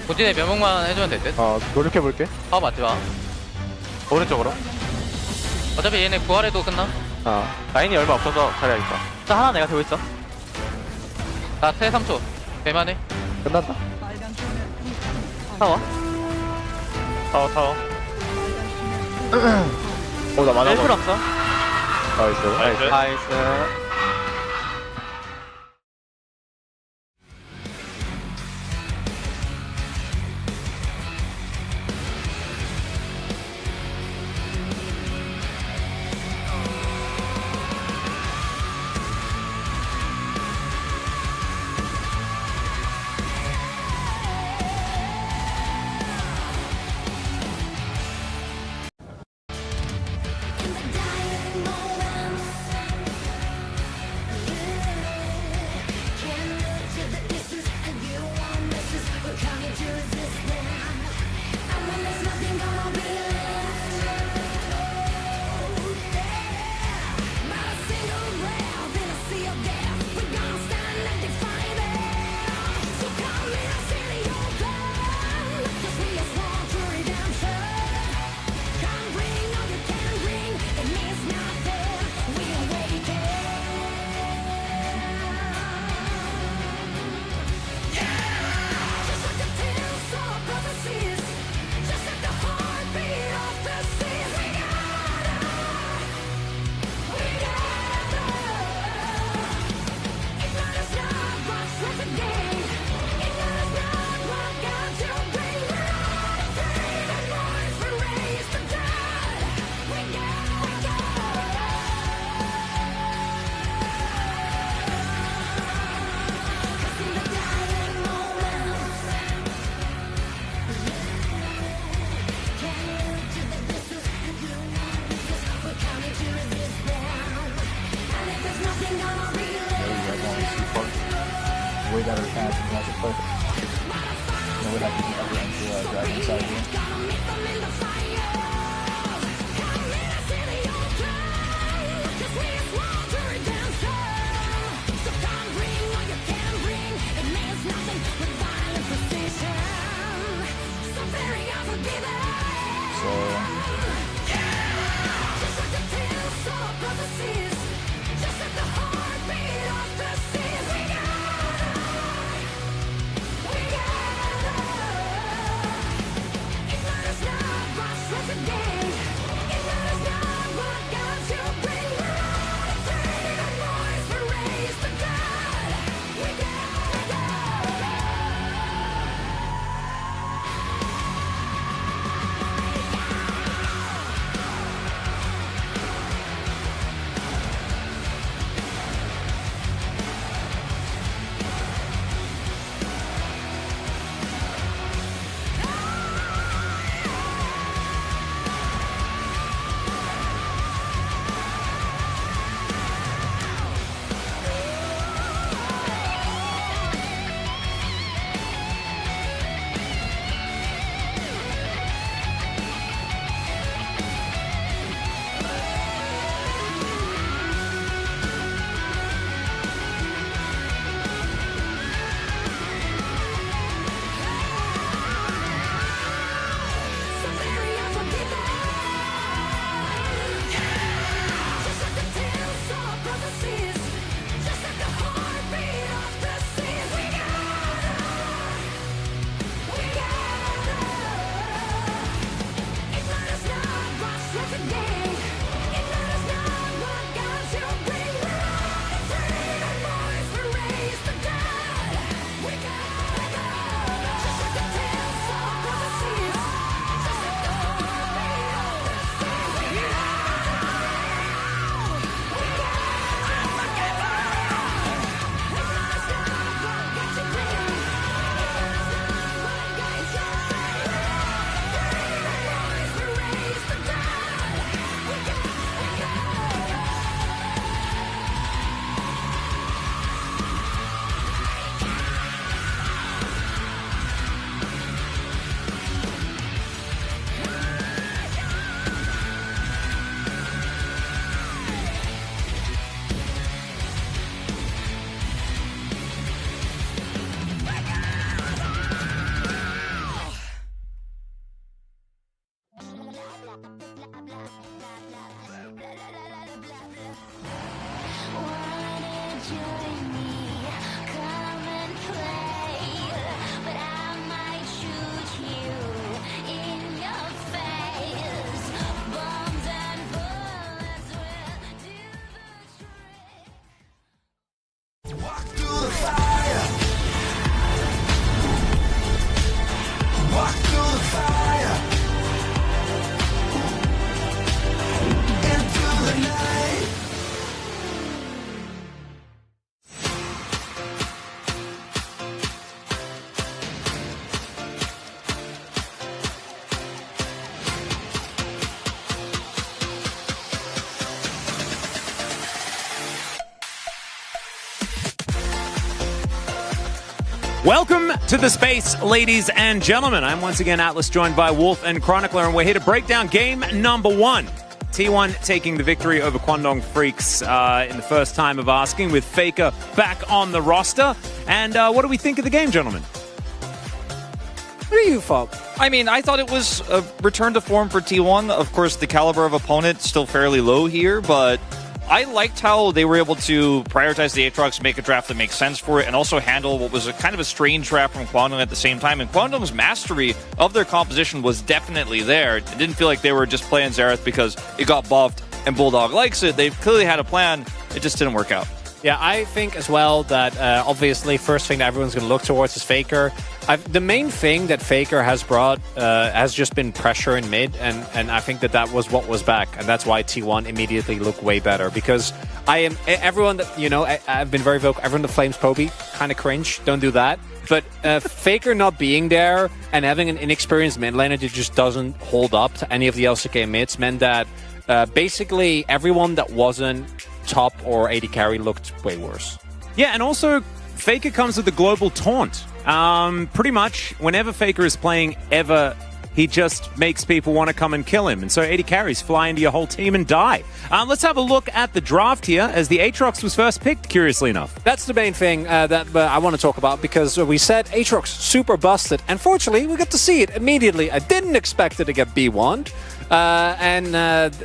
Speaker 5: 본진의 면목만 해주면 될 듯?
Speaker 3: 노력해볼게.
Speaker 5: 맞지 마.
Speaker 3: 오른쪽으로.
Speaker 5: 어차피 얘네 부활해도 끝나?
Speaker 3: 라인이 얼마 없어서 잘해야겠다. 자, 하나 내가 들고 있어.
Speaker 5: 나 태 3초. 대만해.
Speaker 3: 끝났다. 타워. 나 많아. 1% 없어. 나이스.
Speaker 6: Welcome to the space, ladies and gentlemen. I'm once again Atlas, joined by Wolf and Chronicler, and we're here to break down game number one. T1 taking the victory over Kwangdong Freaks in the first time of asking, with Faker back on the roster. And what do we think of the game, gentlemen?
Speaker 7: What do you thought? I mean, I thought it was a return to form for T1. Of course, the caliber of opponent still fairly low here, but I liked how they were able to prioritize the Aatrox, make a draft that makes sense for it, and also handle what was a kind of a strange draft from Kwangdong at the same time. And Kwangdong's mastery of their composition was definitely there. It didn't feel like they were just playing Xerath because it got buffed and Bulldog likes it. They clearly had a plan. It just didn't work out.
Speaker 8: Yeah, I think as well that obviously first thing that everyone's going to look towards is Faker. The main thing that Faker has brought has just been pressure in mid, and I think that was what was back, and that's why T1 immediately looked way better, because everyone that, you know, I've been very vocal, everyone that flames Poby, kind of cringe, don't do that. But Faker not being there and having an inexperienced mid laner that just doesn't hold up to any of the LCK mids meant that basically everyone that wasn't top or AD carry looked way worse.
Speaker 6: Yeah, and also Faker comes with the global taunt. Pretty much whenever Faker is playing ever he just makes people want to come and kill him. And so 80 carries fly into your whole team and die. Let's have a look at the draft here as the Aatrox was first picked, curiously enough.
Speaker 8: That's the main thing that I want to talk about, because we said Aatrox super busted. And fortunately, we got to see it immediately. I didn't expect it to get B1'd.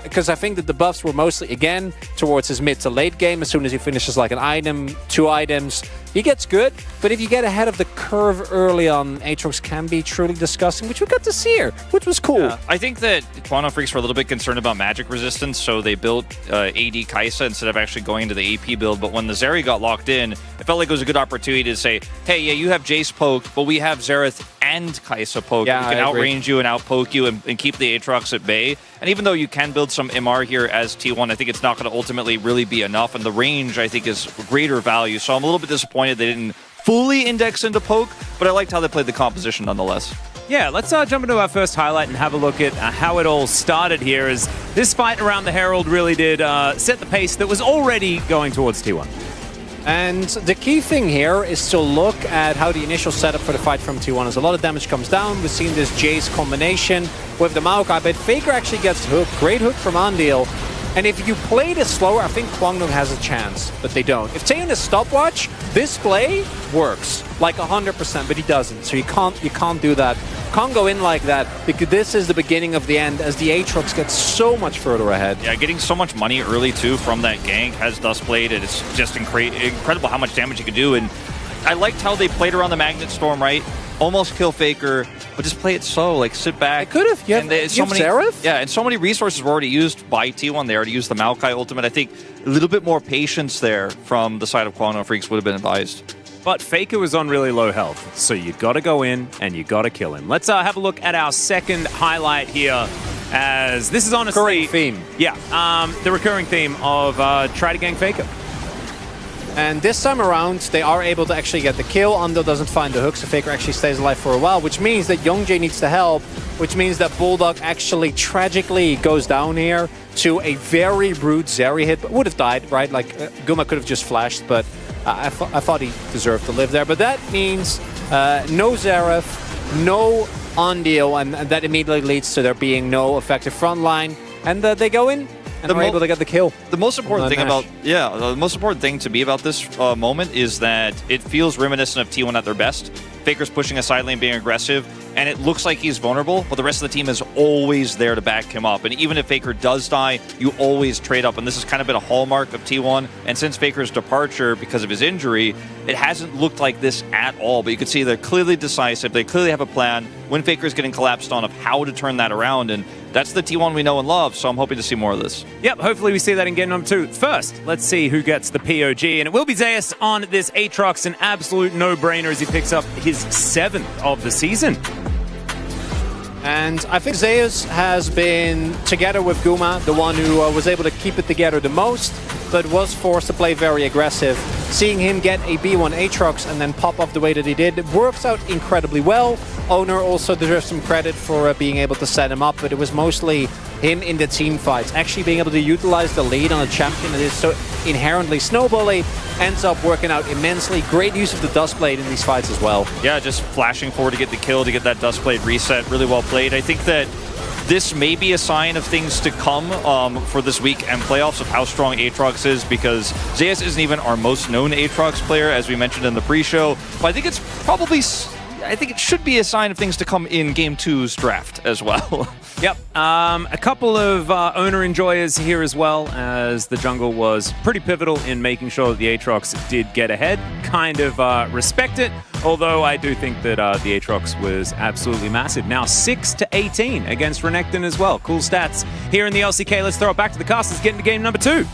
Speaker 8: Because I think that the buffs were mostly, again, towards his mid to late game. As soon as he finishes like an item, 2 items, he gets good. But if you get ahead of the curve early on, Aatrox can be truly disgusting, which we got to see here, which was cool.
Speaker 7: Yeah, I think that Quantum Freaks were a little bit concerned about magic resistance, so they built AD Kai'Sa instead of actually going into the AP build. But when the Zeri got locked in, it felt like it was a good opportunity to say, hey, yeah, you have Jace poke, but we have Xerath and Kai'Sa poke.
Speaker 8: Yeah,
Speaker 7: we can outrange you and outpoke you and keep the Aatrox at bay. And even though you can build some MR here as T1, I think it's not going to ultimately really be enough. And the range, I think, is greater value. So I'm a little bit disappointed they didn't fully index into poke, but I liked how they played the composition nonetheless.
Speaker 6: Yeah, let's jump into our first highlight and have a look at how it all started here, as this fight around the Herald really did set the pace that was already going towards T1.
Speaker 8: And the key thing here is to look at how the initial setup for the fight from T1 is. A lot of damage comes down. We've seen this Jace combination with the Maokai, but Faker actually gets hooked. Great hook from Andil. And if you play this slower, I think Kwangdong has a chance, but they don't. If Taeyeon is stopwatch, this play works like 100%, but he doesn't. So you can't do that. Can't go in like that, because this is the beginning of the end as the Aatrox gets so much further ahead.
Speaker 7: Yeah, getting so much money early too from that gank has Duskblade, and it's just incredible how much damage you can do. And I liked how they played around the Magnet Storm, right? Almost kill Faker, but just play it slow, like sit back.
Speaker 8: I could have. Yeah, Xerath?
Speaker 7: Yeah, and so many resources were already used by T1. They already used the Maokai ultimate. I think a little bit more patience there from the side of Quantum Freaks would have been advised.
Speaker 6: But Faker was on really low health, so you got to go in and you got to kill him. Let's have a look at our second highlight here, as this is honestly...
Speaker 8: Recurring theme.
Speaker 6: Yeah, the recurring theme of try to gank Faker.
Speaker 8: And this time around, they are able to actually get the kill. Ando doesn't find the hook, so Faker actually stays alive for a while, which means that Youngjae needs to help, which means that Bulldog actually tragically goes down here to a very rude Zeri hit, but would have died, right? Like, Guma could have just flashed, but I thought he deserved to live there. But that means no Xerath, no Andil, and that immediately leads to there being no effective front line. And they go in, and they're able to get the kill.
Speaker 7: The most important thing the most important thing to me about this moment is that it feels reminiscent of T1 at their best. Faker's pushing a side lane, being aggressive, and it looks like he's vulnerable, but the rest of the team is always there to back him up. And even if Faker does die, you always trade up, and this has kind of been a hallmark of T1. And since Faker's departure because of his injury, it hasn't looked like this at all. But you can see they're clearly decisive. They clearly have a plan when Faker's getting collapsed on of how to turn that around, and that's the T1 we know and love, so I'm hoping to see more of this.
Speaker 6: Yep, hopefully we see that in game number 2. First, let's see who gets the POG, and it will be Zeus on this Aatrox, an absolute no-brainer as he picks up his 7th of the season.
Speaker 8: And I think Zeus has been, together with Guma, the one who was able to keep it together the most, but was forced to play very aggressive. Seeing him get a B1 Aatrox and then pop off the way that he did, it works out incredibly well. Owner also deserves some credit for being able to set him up, but it was mostly him in the team fights. Actually being able to utilize the lead on a champion that is so inherently snowbally ends up working out immensely. Great use of the Duskblade in these fights as well.
Speaker 7: Yeah, just flashing forward to get the kill, to get that Duskblade reset. Really well played. I think that this may be a sign of things to come for this week and playoffs of how strong Aatrox is, because Zeus isn't even our most known Aatrox player, as we mentioned in the pre-show. But I think it's probably... I think it should be a sign of things to come in Game 2's draft as well.
Speaker 6: Yep. A couple of owner enjoyers here as well, as the jungle was pretty pivotal in making sure that the Aatrox did get ahead. Kind of respect it, although I do think that the Aatrox was absolutely massive. Now 6-18 against Renekton as well. Cool stats here in the LCK. Let's throw it back to the casters, get into game number 2.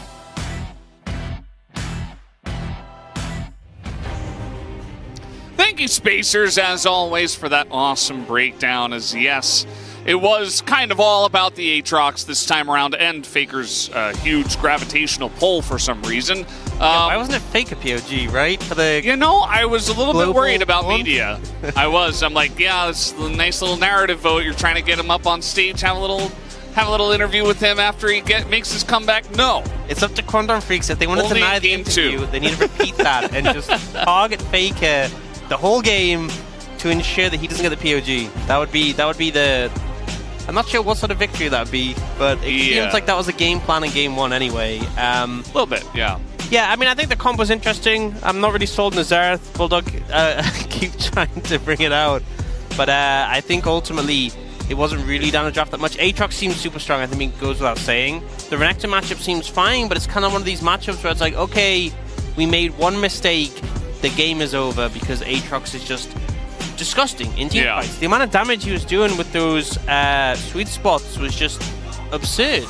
Speaker 2: Thank you, Spacers, as always, for that awesome breakdown. As yes, it was kind of all about the Aatrox this time around, and Faker's huge gravitational pull for some reason.
Speaker 1: Why wasn't it Faker POG, right? For the
Speaker 2: you know, I was a little bit worried about
Speaker 1: one?
Speaker 2: media. I'm like, yeah, it's a nice little narrative vote. You're trying to get him up on stage, have a little interview with him after he makes his comeback. No.
Speaker 1: It's up to Quantum Freaks. If they want to
Speaker 2: Only
Speaker 1: deny the
Speaker 2: game
Speaker 1: interview,
Speaker 2: 2.
Speaker 1: they need to repeat that and just target Faker the whole game to ensure that he doesn't get the POG. That would be the I'm not sure what sort of victory that would be, but it seems like that was a game plan in game 1 anyway.
Speaker 2: A little bit, yeah.
Speaker 1: Yeah, I mean, I think the comp was interesting. I'm not really sold on the Xerath. Bulldog keep trying to bring it out. But I think ultimately it wasn't really down the draft that much. Aatrox seems super strong, I think it goes without saying. The Renekton matchup seems fine, but it's kind of one of these matchups where it's like, okay, we made one mistake, the game is over, because Aatrox is just disgusting in team fights. The amount of damage he was doing with those sweet spots was just absurd.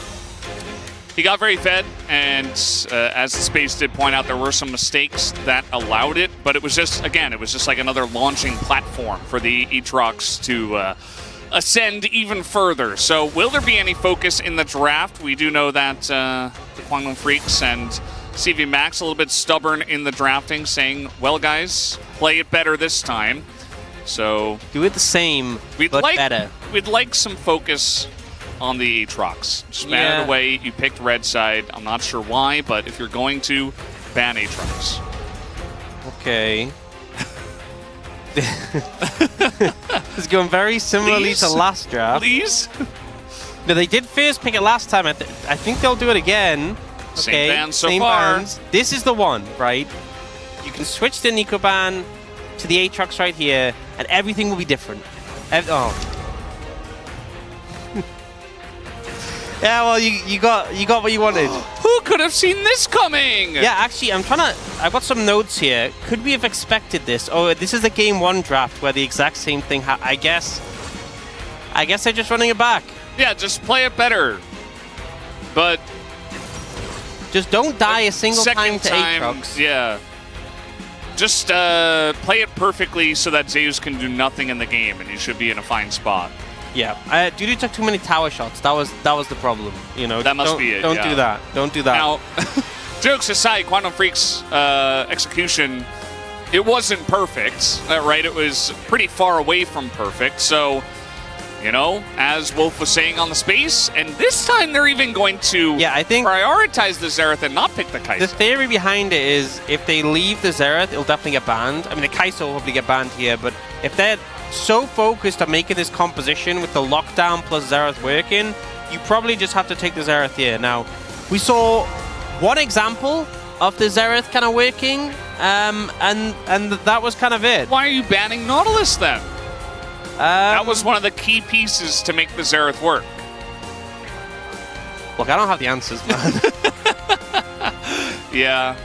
Speaker 2: He got very fed, and as the space did point out, there were some mistakes that allowed it, but it was just, again, it was just like another launching platform for the Aatrox to ascend even further. So will there be any focus in the draft? We do know that the Guangdong Freaks and CV Max a little bit stubborn in the drafting, saying, well, guys, play it better this time. So
Speaker 1: do it the same, but better.
Speaker 2: We'd like some focus on the Aatrox. Just ban it away. You picked red side. I'm not sure why, but if you're going to, ban Aatrox.
Speaker 1: Okay. It's going very similarly to last draft.
Speaker 2: Please?
Speaker 1: No, they did first pick it last time. I think they'll do it again.
Speaker 2: Same ban so far.
Speaker 1: Bans. This is the one, right? You can switch the Nico ban to the Aatrox right here, and everything will be different. Yeah, well, you got what you wanted.
Speaker 2: Who could have seen this coming?
Speaker 1: Yeah, actually, I've got some notes here. Could we have expected this? Oh, this is the game 1 draft where the exact same thing I guess they're just running it back.
Speaker 2: Yeah, just play it better. But
Speaker 1: just don't die a single time to Aatrox.
Speaker 2: Yeah. Just play it perfectly so that Zeus can do nothing in the game, and you should be in a fine spot.
Speaker 1: Yeah, Dudu took too many tower shots. That was the problem. You know,
Speaker 2: that must be it.
Speaker 1: Don't do that. Don't do that.
Speaker 2: Now, jokes aside, Guangdong Freaks' execution, it wasn't perfect, right? It was pretty far away from perfect. So, you know, as Wolf was saying on the space, and this time they're even going to
Speaker 1: I think
Speaker 2: prioritize the Xerath and not pick the Kai'Sa.
Speaker 1: The theory behind it is if they leave the Xerath, it'll definitely get banned. I mean, the Kai'Sa will probably get banned here, but if they're so focused on making this composition with the lockdown plus Xerath working, you probably just have to take the Xerath here. Now, we saw one example of the Xerath kind of working, and that was kind of it.
Speaker 2: Why are you banning Nautilus then? That was one of the key pieces to make the Xerath work.
Speaker 1: Look, I don't have the answers, man.
Speaker 2: Yeah,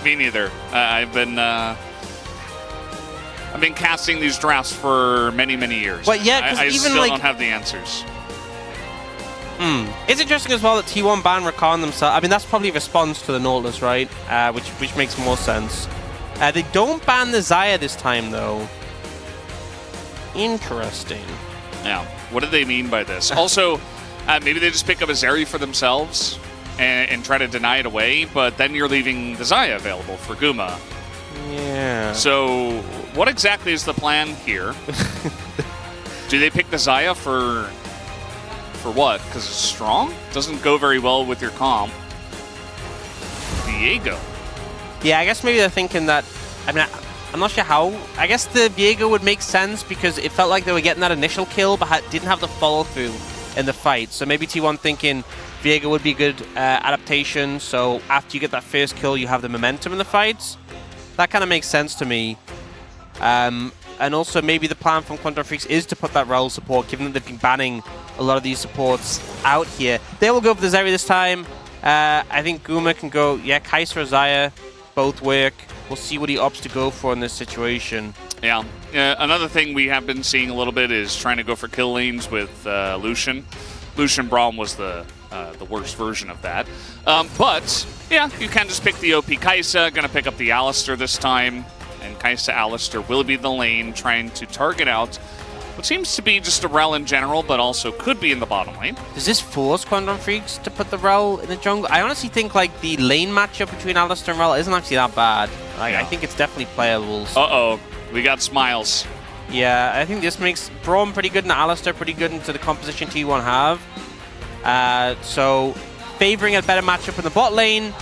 Speaker 2: me neither. I've been casting these drafts for many years.
Speaker 1: But yeah,
Speaker 2: I
Speaker 1: even
Speaker 2: still don't have the answers.
Speaker 1: It's interesting as well that T1 ban Rakan themselves. I mean, that's probably a response to the Nautilus, right? Which makes more sense. They don't ban the Xayah this time, though. Interesting.
Speaker 2: Yeah. What do they mean by this? Also, maybe they just pick up a Zeri for themselves and try to deny it away, but then you're leaving the Xayah available for Guma.
Speaker 1: Yeah.
Speaker 2: So, what exactly is the plan here? Do they pick the Xayah for what? Because it's strong? Doesn't go very well with your comp. Viego.
Speaker 1: Yeah, I guess maybe they're thinking that. I mean, I'm not sure how. I guess the Viego would make sense because it felt like they were getting that initial kill, but didn't have the follow through in the fight. So maybe T1 thinking Viego would be a good adaptation. So after you get that first kill, you have the momentum in the fights. That kind of makes sense to me. And also maybe the plan from Quantum Freaks is to put that role support, given that they've been banning a lot of these supports out here. They will go for the Zeri this time. I think Guma can go, Kai'Sa or Xayah, both work. We'll see what he opts to go for in this situation.
Speaker 2: Yeah. Another thing we have been seeing a little bit is trying to go for kill lanes with Lucian. Lucian Braum was the worst version of that. But, yeah, you can just pick the OP Kai'Sa. Going to pick up the Alistar this time. And Kai'Sa Alistar will be the lane, trying to target out what seems to be just a Rel in general, but also could be in the bottom lane.
Speaker 1: Does this force Quantum Freaks to put the Rel in the jungle? I honestly think like the lane matchup between Alistar and Rel isn't actually that bad. I think it's definitely playable. So.
Speaker 2: Uh-oh. We got Smiles.
Speaker 1: Yeah, I think this makes Braum pretty good and Alistar pretty good into the composition T1 have. So favoring a better matchup in the bot lane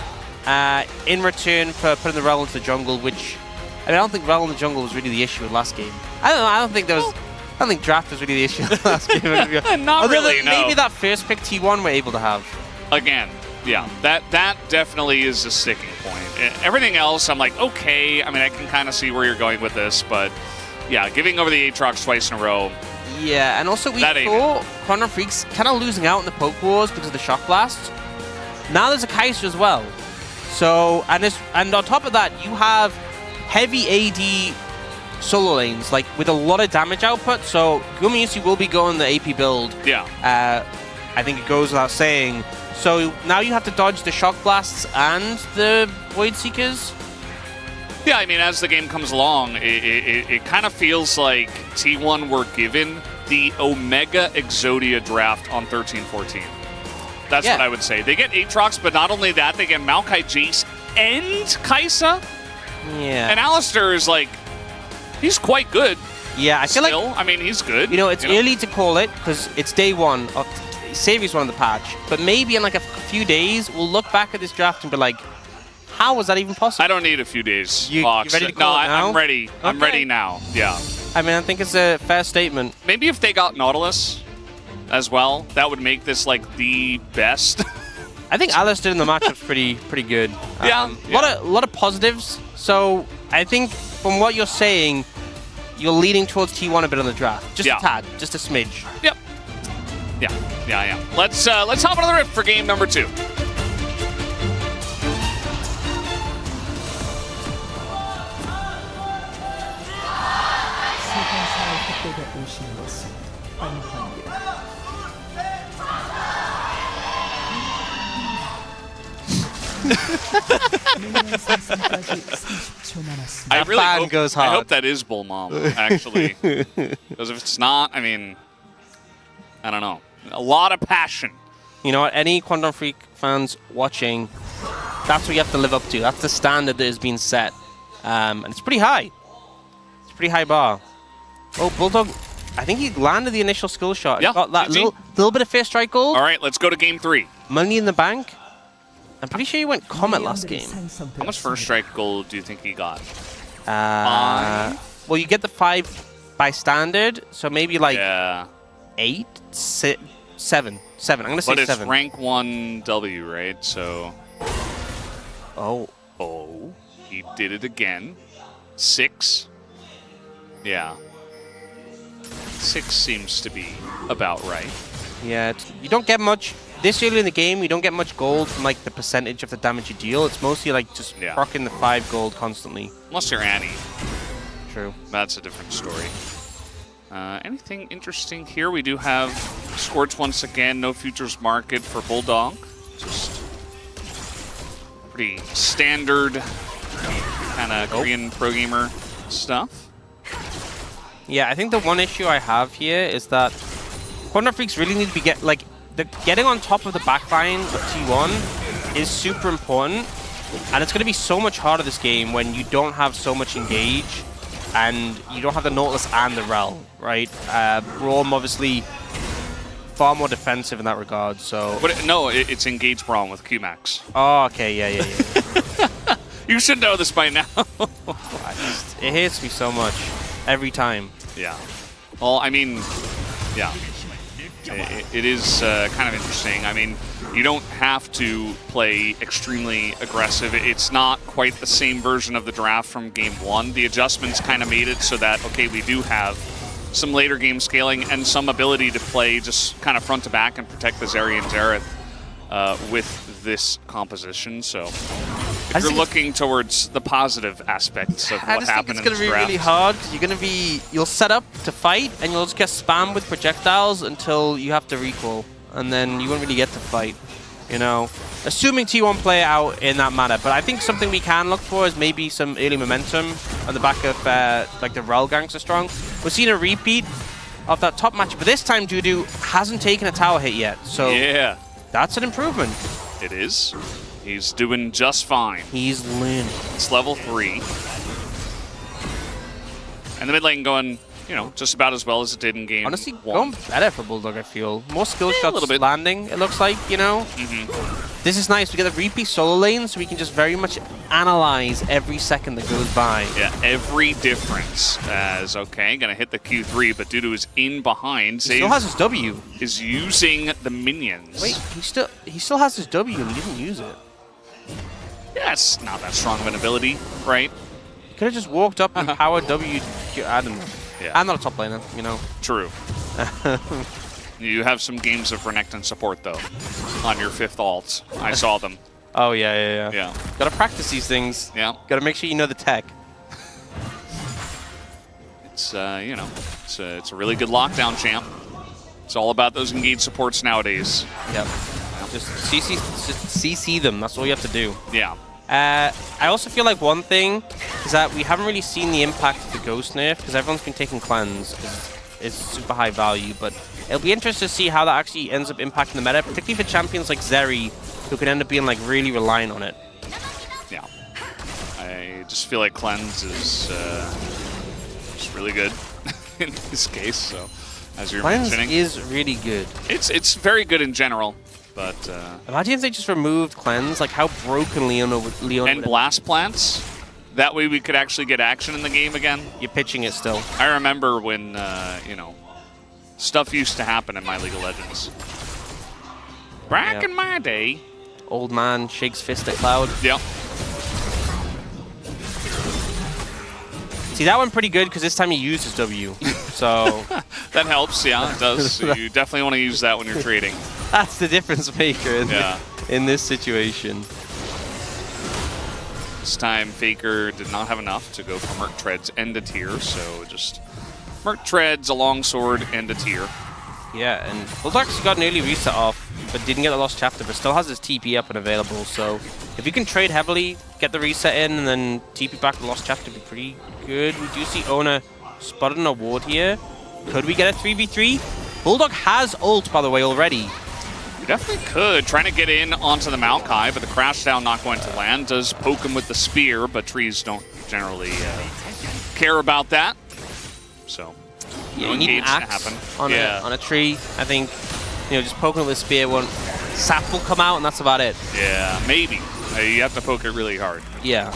Speaker 1: in return for putting the Rel into the jungle, which... I mean, I don't think Rel in the jungle was really the issue with last game. I don't know. I don't think there was... I don't think draft was really the issue last game.
Speaker 2: Not really, no.
Speaker 1: Maybe that first pick T1 we're able to have.
Speaker 2: Again, yeah, that definitely is a sticking point. Everything else, I'm like, okay. I mean, I can kind of see where you're going with this, but yeah, giving over the Aatrox twice in a row.
Speaker 1: Yeah, and also we saw Quantum Freaks kind of losing out in the Poke Wars because of the Shock Blast. Now there's a Kaiser as well. So, and on top of that, you have heavy AD solo lanes, like with a lot of damage output. So Gumayusi will be going the AP build.
Speaker 2: Yeah.
Speaker 1: I think it goes without saying. So now you have to dodge the Shock Blasts and the Void Seekers.
Speaker 2: Yeah, I mean, as the game comes along, it kind of feels like T1 were given the Omega Exodia draft on 13-14. That's what I would say. They get Aatrox, but not only that, they get Maokai, Jace, and Kai'Sa.
Speaker 1: Yeah.
Speaker 2: And Alistair is like, he's quite good.
Speaker 1: Yeah, I feel like...
Speaker 2: I mean, he's good.
Speaker 1: You know, it's early to call it because it's day one. Series 1 of the patch. But maybe in like a few days, we'll look back at this draft and be like, how was that even possible?
Speaker 2: I don't need a few days.
Speaker 1: You ready to call it now?
Speaker 2: I'm ready. Okay. I'm ready now. Yeah.
Speaker 1: I mean, I think it's a fair statement.
Speaker 2: Maybe if they got Nautilus as well, that would make this like the best.
Speaker 1: I think Alistair in the matchup's pretty good.
Speaker 2: Yeah.
Speaker 1: A lot of positives. So I think from what you're saying, you're leaning towards T1 a bit on the draft. Just a tad, just a smidge.
Speaker 2: Yep. Yeah. Let's hop on the rift for game number 2. I hope that is Bull Mom, actually. Because if it's not, I mean, I don't know. A lot of passion.
Speaker 1: You know what? Any Quantum Freak fans watching, that's what you have to live up to. That's the standard that has been set. And it's pretty high. It's a pretty high bar. Oh, Bulldog, I think he landed the initial skill shot.
Speaker 2: Yeah,
Speaker 1: got that little bit of first strike gold.
Speaker 2: All right, let's go to game 3.
Speaker 1: Money in the bank. I'm pretty sure he went Comet last game.
Speaker 2: How much first strike gold do you think he got?
Speaker 1: 5? Well, you get the 5 by standard, so maybe like 8? 7. 7. I'm going to say 7.
Speaker 2: But it's rank 1 W, right? So...
Speaker 1: Oh,
Speaker 2: he did it again. 6. Yeah. 6 seems to be about right.
Speaker 1: Yeah, you don't get much. This early in the game, you don't get much gold from like the percentage of the damage you deal. It's mostly like just procking the 5 gold constantly.
Speaker 2: Unless you're Annie.
Speaker 1: True.
Speaker 2: That's a different story. Anything interesting here? We do have Scorch once again. No futures market for Bulldog. Just pretty standard kind of Korean pro gamer stuff.
Speaker 1: Yeah, I think the one issue I have here is that Quantum Freaks really need to be getting on top of the backline of T1 is super important, and it's going to be so much harder this game when you don't have so much engage and you don't have the Nautilus and the Rel, right? Braum obviously far more defensive in that regard, so...
Speaker 2: But it's engage Braum with Qmax.
Speaker 1: Oh, okay, yeah.
Speaker 2: You should know this by now.
Speaker 1: It hits me so much every time.
Speaker 2: Yeah. Well, I mean, yeah. It is kind of interesting. I mean, you don't have to play extremely aggressive. It's not quite the same version of the draft from game 1. The adjustments kind of made it so that, okay, we do have some later game scaling and some ability to play just kind of front to back and protect the Zeri and Xerath with this composition. So if you're looking towards the positive aspects of what happened in this draft.
Speaker 1: I just think it's going to be really hard because you'll set up to fight and you'll just get spammed with projectiles until you have to recoil, and then you won't really get to fight, you know. Assuming T1 play out in that manner, but I think something we can look for is maybe some early momentum on the back of like the Rel ganks are strong. We're seeing a repeat of that top match, but this time Judu hasn't taken a tower hit yet, so
Speaker 2: yeah,
Speaker 1: that's an improvement.
Speaker 2: It is. He's doing just fine.
Speaker 1: He's learning.
Speaker 2: It's level 3. And the mid lane going, just about as well as it did in game 1.
Speaker 1: Honestly, going better for Bulldog, I feel. More skill shots landing, it looks like, This is nice. We get a repeat solo lane, so we can just very much analyze every second that goes by.
Speaker 2: Yeah, every difference. As okay, gonna hit the Q3, but due to his in behind,
Speaker 1: He still has his W.
Speaker 2: Is using the minions.
Speaker 1: Wait, he still has his W and he didn't use it.
Speaker 2: Yeah, it's not that strong of an ability, right?
Speaker 1: He could have just walked up and powered W. I don't know.
Speaker 2: Yeah.
Speaker 1: I'm not a top laner, you know.
Speaker 2: True. You have some games of Renekton support, though, on your 5th ult. I saw them.
Speaker 1: Oh, yeah.
Speaker 2: Yeah.
Speaker 1: Gotta practice these things.
Speaker 2: Yeah.
Speaker 1: Gotta make sure you know the tech.
Speaker 2: It's, you know, it's a really good lockdown champ. It's all about those engaged supports nowadays.
Speaker 1: Yep. Just CC them. That's all you have to do.
Speaker 2: Yeah.
Speaker 1: I also feel like one thing is that we haven't really seen the impact of the Ghost nerf because everyone's been taking cleanse because it's super high value, but it'll be interesting to see how that actually ends up impacting the meta, particularly for champions like Zeri, who can end up being like really reliant on it.
Speaker 2: Yeah. I just feel like cleanse is just really good in this case. So, as you're mentioning,
Speaker 1: Cleanse is really good.
Speaker 2: It's very good in general, but
Speaker 1: imagine if they just removed cleanse, like how broken Leona
Speaker 2: and blast plants. That way we could actually get action in the game again.
Speaker 1: You're pitching it still.
Speaker 2: I remember when, you know, stuff used to happen in my League of Legends. Back in my day.
Speaker 1: Old man shakes fist at Cloud.
Speaker 2: Yep.
Speaker 1: See, that one pretty good because this time he used his W. So
Speaker 2: that helps, yeah, it does. You definitely want to use that when you're trading.
Speaker 1: That's the difference maker in this situation.
Speaker 2: This time, Faker did not have enough to go for Merc Treads end a tier, so just Merc Treads, a longsword, end a tier.
Speaker 1: Yeah, and Bulldog's got an early reset off, but didn't get the Lost Chapter, but still has his TP up and available, so if you can trade heavily, get the reset in, and then TP back the Lost Chapter, be pretty good. We do see Ona spotted an award here. Could we get a 3v3? Bulldog has ult, by the way, already.
Speaker 2: We definitely could. Trying to get in onto the Maokai, but the crash down not going to land. Does poke him with the spear, but trees don't generally care about that. So,
Speaker 1: yeah, you need an axe on a tree. I think, you know, just poking it with a spear won't. Sap will come out, and that's about it.
Speaker 2: Yeah, maybe. You have to poke it really hard.
Speaker 1: Yeah.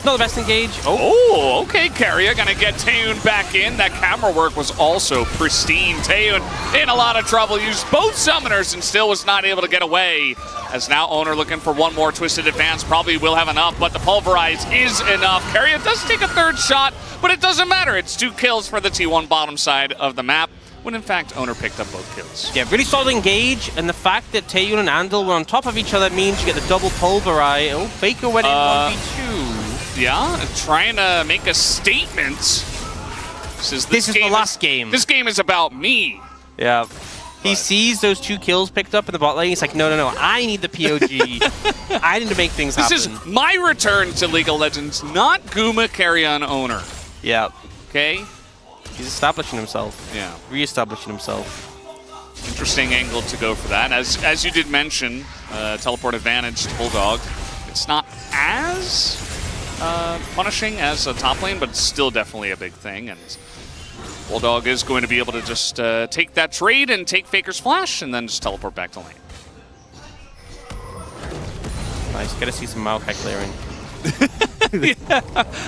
Speaker 1: Not the best engage.
Speaker 2: Oh, okay, Carrier gonna get Taeyoon back in. That camera work was also pristine. Taeyoon in a lot of trouble, used both summoners and still was not able to get away. As now Owner looking for one more twisted advance, probably will have enough, but the pulverize is enough. Carrier does take a 3rd shot, but it doesn't matter. It's 2 kills for the T1 bottom side of the map, when in fact Owner picked up both kills.
Speaker 1: Yeah, really solid engage, and the fact that Taeyoon and Andal were on top of each other means you get the double pulverize. Oh, Faker went in 1v2.
Speaker 2: Yeah, trying to make a statement.
Speaker 1: This is the last game.
Speaker 2: This game is about me.
Speaker 1: Yeah. He sees those 2 kills picked up in the bot lane. He's like, no, I need the POG. I need to make things happen.
Speaker 2: This is my return to League of Legends, not Guma Carrion Owner.
Speaker 1: Yeah.
Speaker 2: Okay?
Speaker 1: He's establishing himself.
Speaker 2: Yeah.
Speaker 1: Re-establishing himself.
Speaker 2: Interesting angle to go for that. As you did mention, teleport advantage to Bulldog. It's not as punishing as a top lane, but it's still definitely a big thing. And Bulldog is going to be able to just take that trade and take Faker's flash and then just teleport back to lane.
Speaker 1: Nice. Gotta see some Maokai clearing.
Speaker 2: Yeah.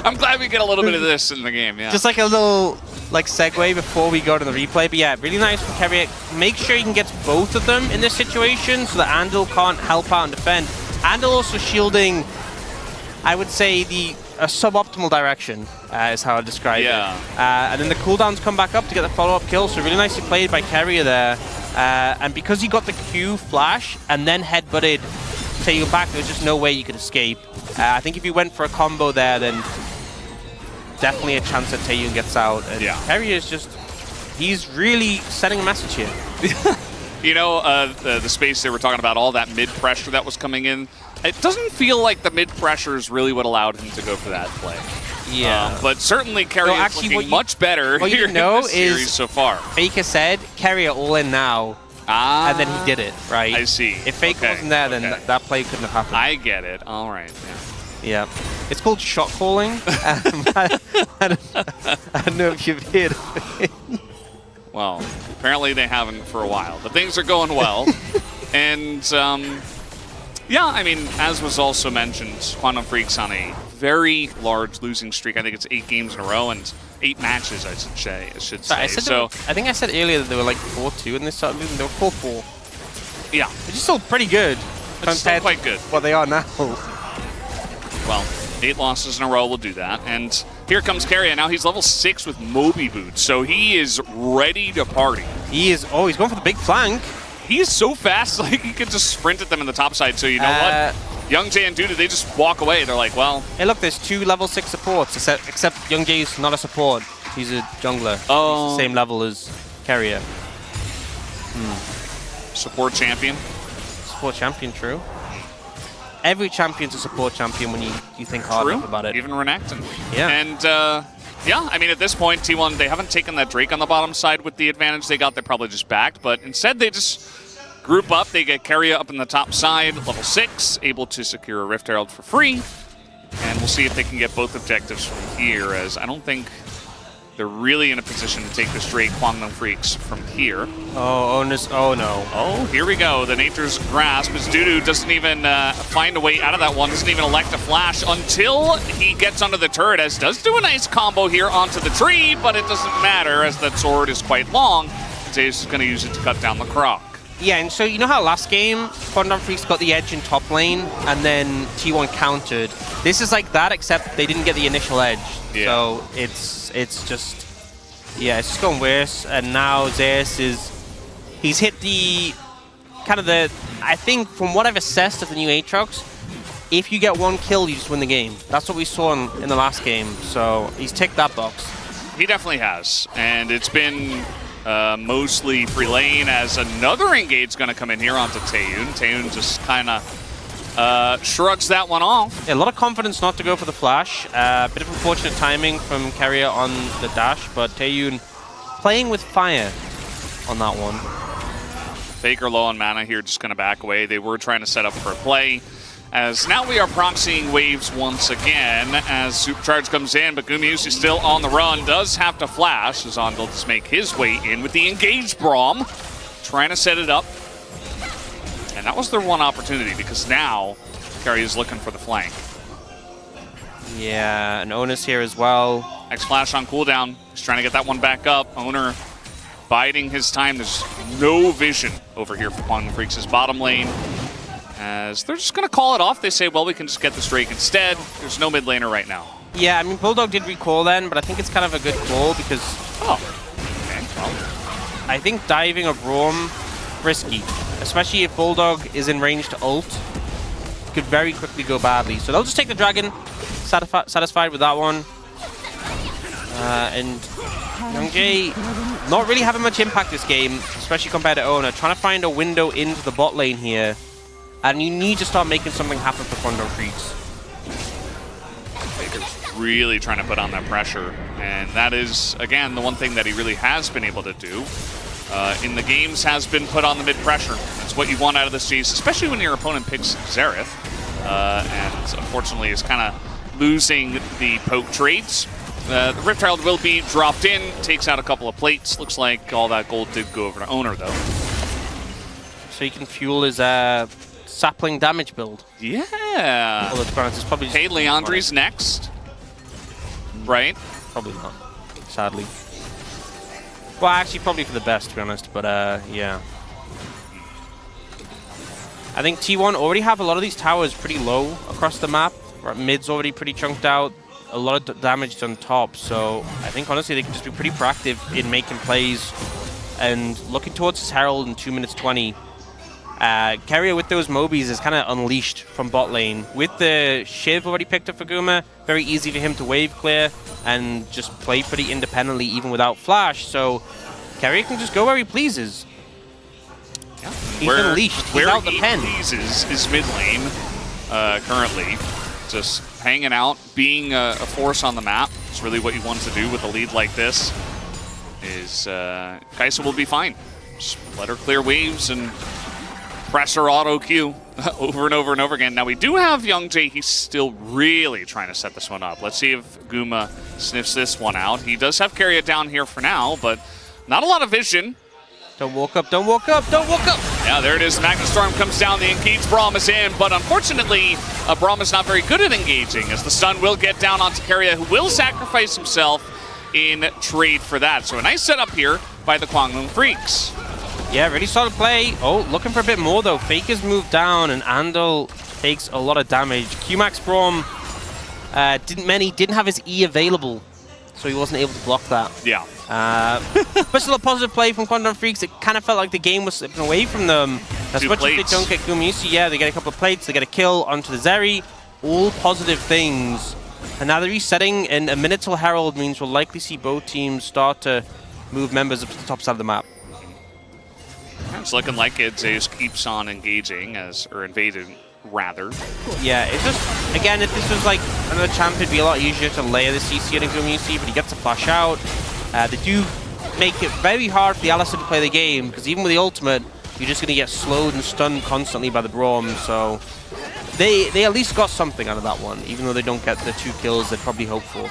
Speaker 2: I'm glad we get a little bit of this in the game, yeah.
Speaker 1: Just like a little segue before we go to the replay. But yeah, really nice from Carrier. Make sure you can get both of them in this situation so that Andal can't help out and defend. Andal also shielding, I would say, a suboptimal direction is how I describe it. And then the cooldowns come back up to get the follow-up kill, so really nicely played by Carrier there. And because he got the Q flash and then headbutted Taeyoon back, there was just no way you could escape. I think if you went for a combo there, then definitely a chance that Taeyoon gets out. And Carrier is just, he's really sending a message here.
Speaker 2: You know, the space they were talking about, all that mid-pressure that was coming in, it doesn't feel like the mid-pressure is really what allowed him to go for that play.
Speaker 1: Yeah.
Speaker 2: But certainly Carrier is looking much better here in this series so far. Faker
Speaker 1: said, Carrier all in now. And then he did it, right?
Speaker 2: I see.
Speaker 1: If Faker wasn't there, then that play couldn't have happened.
Speaker 2: I get it. All right.
Speaker 1: Yeah. It's called shot calling. I don't know if you've heard of it.
Speaker 2: Well, apparently they haven't for a while, but things are going well. And yeah, I mean, as was also mentioned, Quantum Freak's on a very large losing streak. I think it's 8 games in a row and 8 matches, I should say.
Speaker 1: I think I said earlier that they were like 4-2 in this sort of movement. They were 4-4.
Speaker 2: Yeah.
Speaker 1: Which is still pretty good.
Speaker 2: It's still quite good.
Speaker 1: What they are now.
Speaker 2: Well, 8 losses in a row will do that. And here comes Carrier. Now he's level 6 with Moby Boots, so he is ready to party.
Speaker 1: He is. Oh, he's going for the big flank.
Speaker 2: He is so fast, like he can just sprint at them in the top side. So you know what? Young Jay and Duda, they just walk away. They're like, well.
Speaker 1: Hey, look, there's 2 level 6 supports, except Young Jay's not a support. He's a jungler.
Speaker 2: Oh.
Speaker 1: He's the same level as Carrier.
Speaker 2: Support champion.
Speaker 1: Support champion, true. Every champion's a support champion when you think hard enough about it.
Speaker 2: Even Renekton.
Speaker 1: Yeah.
Speaker 2: And yeah, I mean, at this point, T1, they haven't taken that Drake on the bottom side with the advantage they got. They're probably just backed, but instead they just group up. They get Carrier up in the top side, level 6, able to secure a Rift Herald for free. And we'll see if they can get both objectives from here, as I don't think they're really in a position to take the straight Quantum Freaks from here.
Speaker 1: Oh no.
Speaker 2: Oh, here we go. The Nature's Grasp as Dudu doesn't even find a way out of that one. Doesn't even elect a flash until he gets onto the turret, as does do a nice combo here onto the tree, but it doesn't matter as that sword is quite long. Zeus is going to use it to cut down the Croc.
Speaker 1: Yeah, and so you know how last game Quantum Freaks got the edge in top lane and then T1 countered? This is like that, except they didn't get the initial edge.
Speaker 2: Yeah.
Speaker 1: So it's just, yeah, it's just going worse. And now Zeus he's hit the, kind of the, I think from what I've assessed of the new Aatrox, if you get 1 kill, you just win the game. That's what we saw in the last game. So he's ticked that box.
Speaker 2: He definitely has. And it's been mostly free lane, as another engage going to come in here onto Taeyun. Taeyun just kind of shrugs that one off.
Speaker 1: Yeah, a lot of confidence not to go for the flash. Bit of unfortunate timing from Carrier on the dash, but Taeyun playing with fire on that one.
Speaker 2: Faker low on mana here, just going to back away. They were trying to set up for a play, as now we are proxying waves once again as Supercharge comes in, but Gumiusi is still on the run, does have to flash as Ondel just make his way in with the engaged Braum, trying to set it up. And that was their one opportunity, because now Carrier is looking for the flank.
Speaker 1: Yeah, and Onus here as well.
Speaker 2: X-Flash on cooldown, he's trying to get that one back up. Owner biding his time. There's no vision over here for Quantum Freaks' bottom lane, as they're just going to call it off. They say, well, we can just get the Drake instead. There's no mid laner right now.
Speaker 1: Yeah, I mean, Bulldog did recall then, but I think it's kind of a good call because...
Speaker 2: Oh, okay, well.
Speaker 1: I think diving a Braum, risky. Especially if Bulldog is in range to ult. Could very quickly go badly. So they'll just take the Dragon, satisfied with that one. And Youngjae not really having much impact this game, especially compared to Owner. Trying to find a window into the bot lane here. And you need to start making something happen for Quantum Freaks.
Speaker 2: Baker's really trying to put on that pressure. And that is, again, the one thing that he really has been able to do in the games has been put on the mid pressure. That's what you want out of this chase, especially when your opponent picks Xerath. And unfortunately is kind of losing the poke trades. The Rift Herald will be dropped in, takes out a couple of plates. Looks like all that gold did go over to Owner, though.
Speaker 1: So he can fuel his sapling damage build.
Speaker 2: Yeah.
Speaker 1: Although, to be honest, it's probably just...
Speaker 2: Hey, Leandri's next. Right?
Speaker 1: Probably not, sadly. Well, actually, probably for the best, to be honest, but yeah. I think T1 already have a lot of these towers pretty low across the map. Mid's already pretty chunked out. A lot of damage done top, so I think honestly they can just be pretty proactive in making plays and looking towards his Herald in 2 minutes 20. Carrier with those Mobies is kind of unleashed from bot lane. With the Shiv already picked up for Guma, very easy for him to wave clear and just play pretty independently even without Flash, so Carrier can just go where he pleases.
Speaker 2: Yeah.
Speaker 1: He's unleashed, he's out the pen.
Speaker 2: Where he pleases is mid lane currently. Just hanging out, being a force on the map. It's really what you want to do with a lead like this. Is Kaisa will be fine. Just let her clear waves and press her auto Q over and over and over again. Now we do have Youngjae. He's still really trying to set this one up. Let's see if Guma sniffs this one out. He does have Carrier down here for now, but not a lot of vision.
Speaker 1: Don't walk up, don't walk up, don't walk up!
Speaker 2: Yeah, there it is. Magna Storm comes down. The engage Braum is in, but unfortunately, Braum is not very good at engaging, as the stun will get down on Takaria, who will sacrifice himself in trade for that. So a nice setup here by the Kwangmung Freaks.
Speaker 1: Yeah, really solid play. Oh, looking for a bit more though. Faker's moved down and Andal takes a lot of damage. QMax Braum didn't have his E available, so he wasn't able to block that.
Speaker 2: Yeah.
Speaker 1: But still a positive play from Quantum Freaks. It kind of felt like the game was slipping away from them. As much as they don't get Gumayusi, yeah, they get a couple of plates, they get a kill onto the Zeri. All positive things. And now they're resetting, and a minute till Herald means we'll likely see both teams start to move members up to the top side of the map.
Speaker 2: It's looking like it. Zeus keeps on engaging, or invading, rather.
Speaker 1: Yeah, it's just, again, if this was like another champ, it'd be a lot easier to layer the CC and Gumayusi, but he gets a flash out. They do make it very hard for the Alistar to play the game, because even with the ultimate, you're just going to get slowed and stunned constantly by the Braum, so they at least got something out of that one, even though they don't get the 2 kills they'd probably hope for.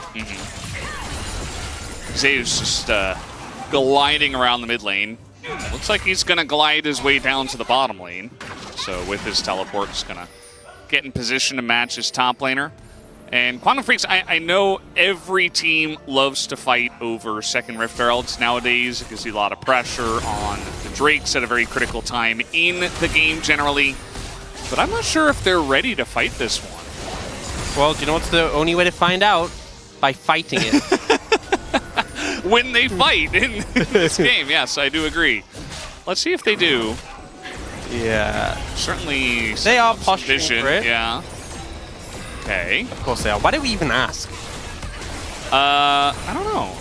Speaker 2: Zeus just gliding around the mid lane. Looks like he's going to glide his way down to the bottom lane. So with his teleport, he's going to get in position to match his top laner. And Quantum Freaks, I know every team loves to fight over second Rift Heralds nowadays. It gives you a lot of pressure on the Drakes at a very critical time in the game generally. But I'm not sure if they're ready to fight this one.
Speaker 1: Well, do you know what's the only way to find out? By fighting it.
Speaker 2: When they fight in this game, yes, I do agree. Let's see if they do.
Speaker 1: Yeah.
Speaker 2: Certainly
Speaker 1: they are posturing for it.
Speaker 2: Yeah. Okay.
Speaker 1: Of course they are. Why did we even ask?
Speaker 2: I don't know.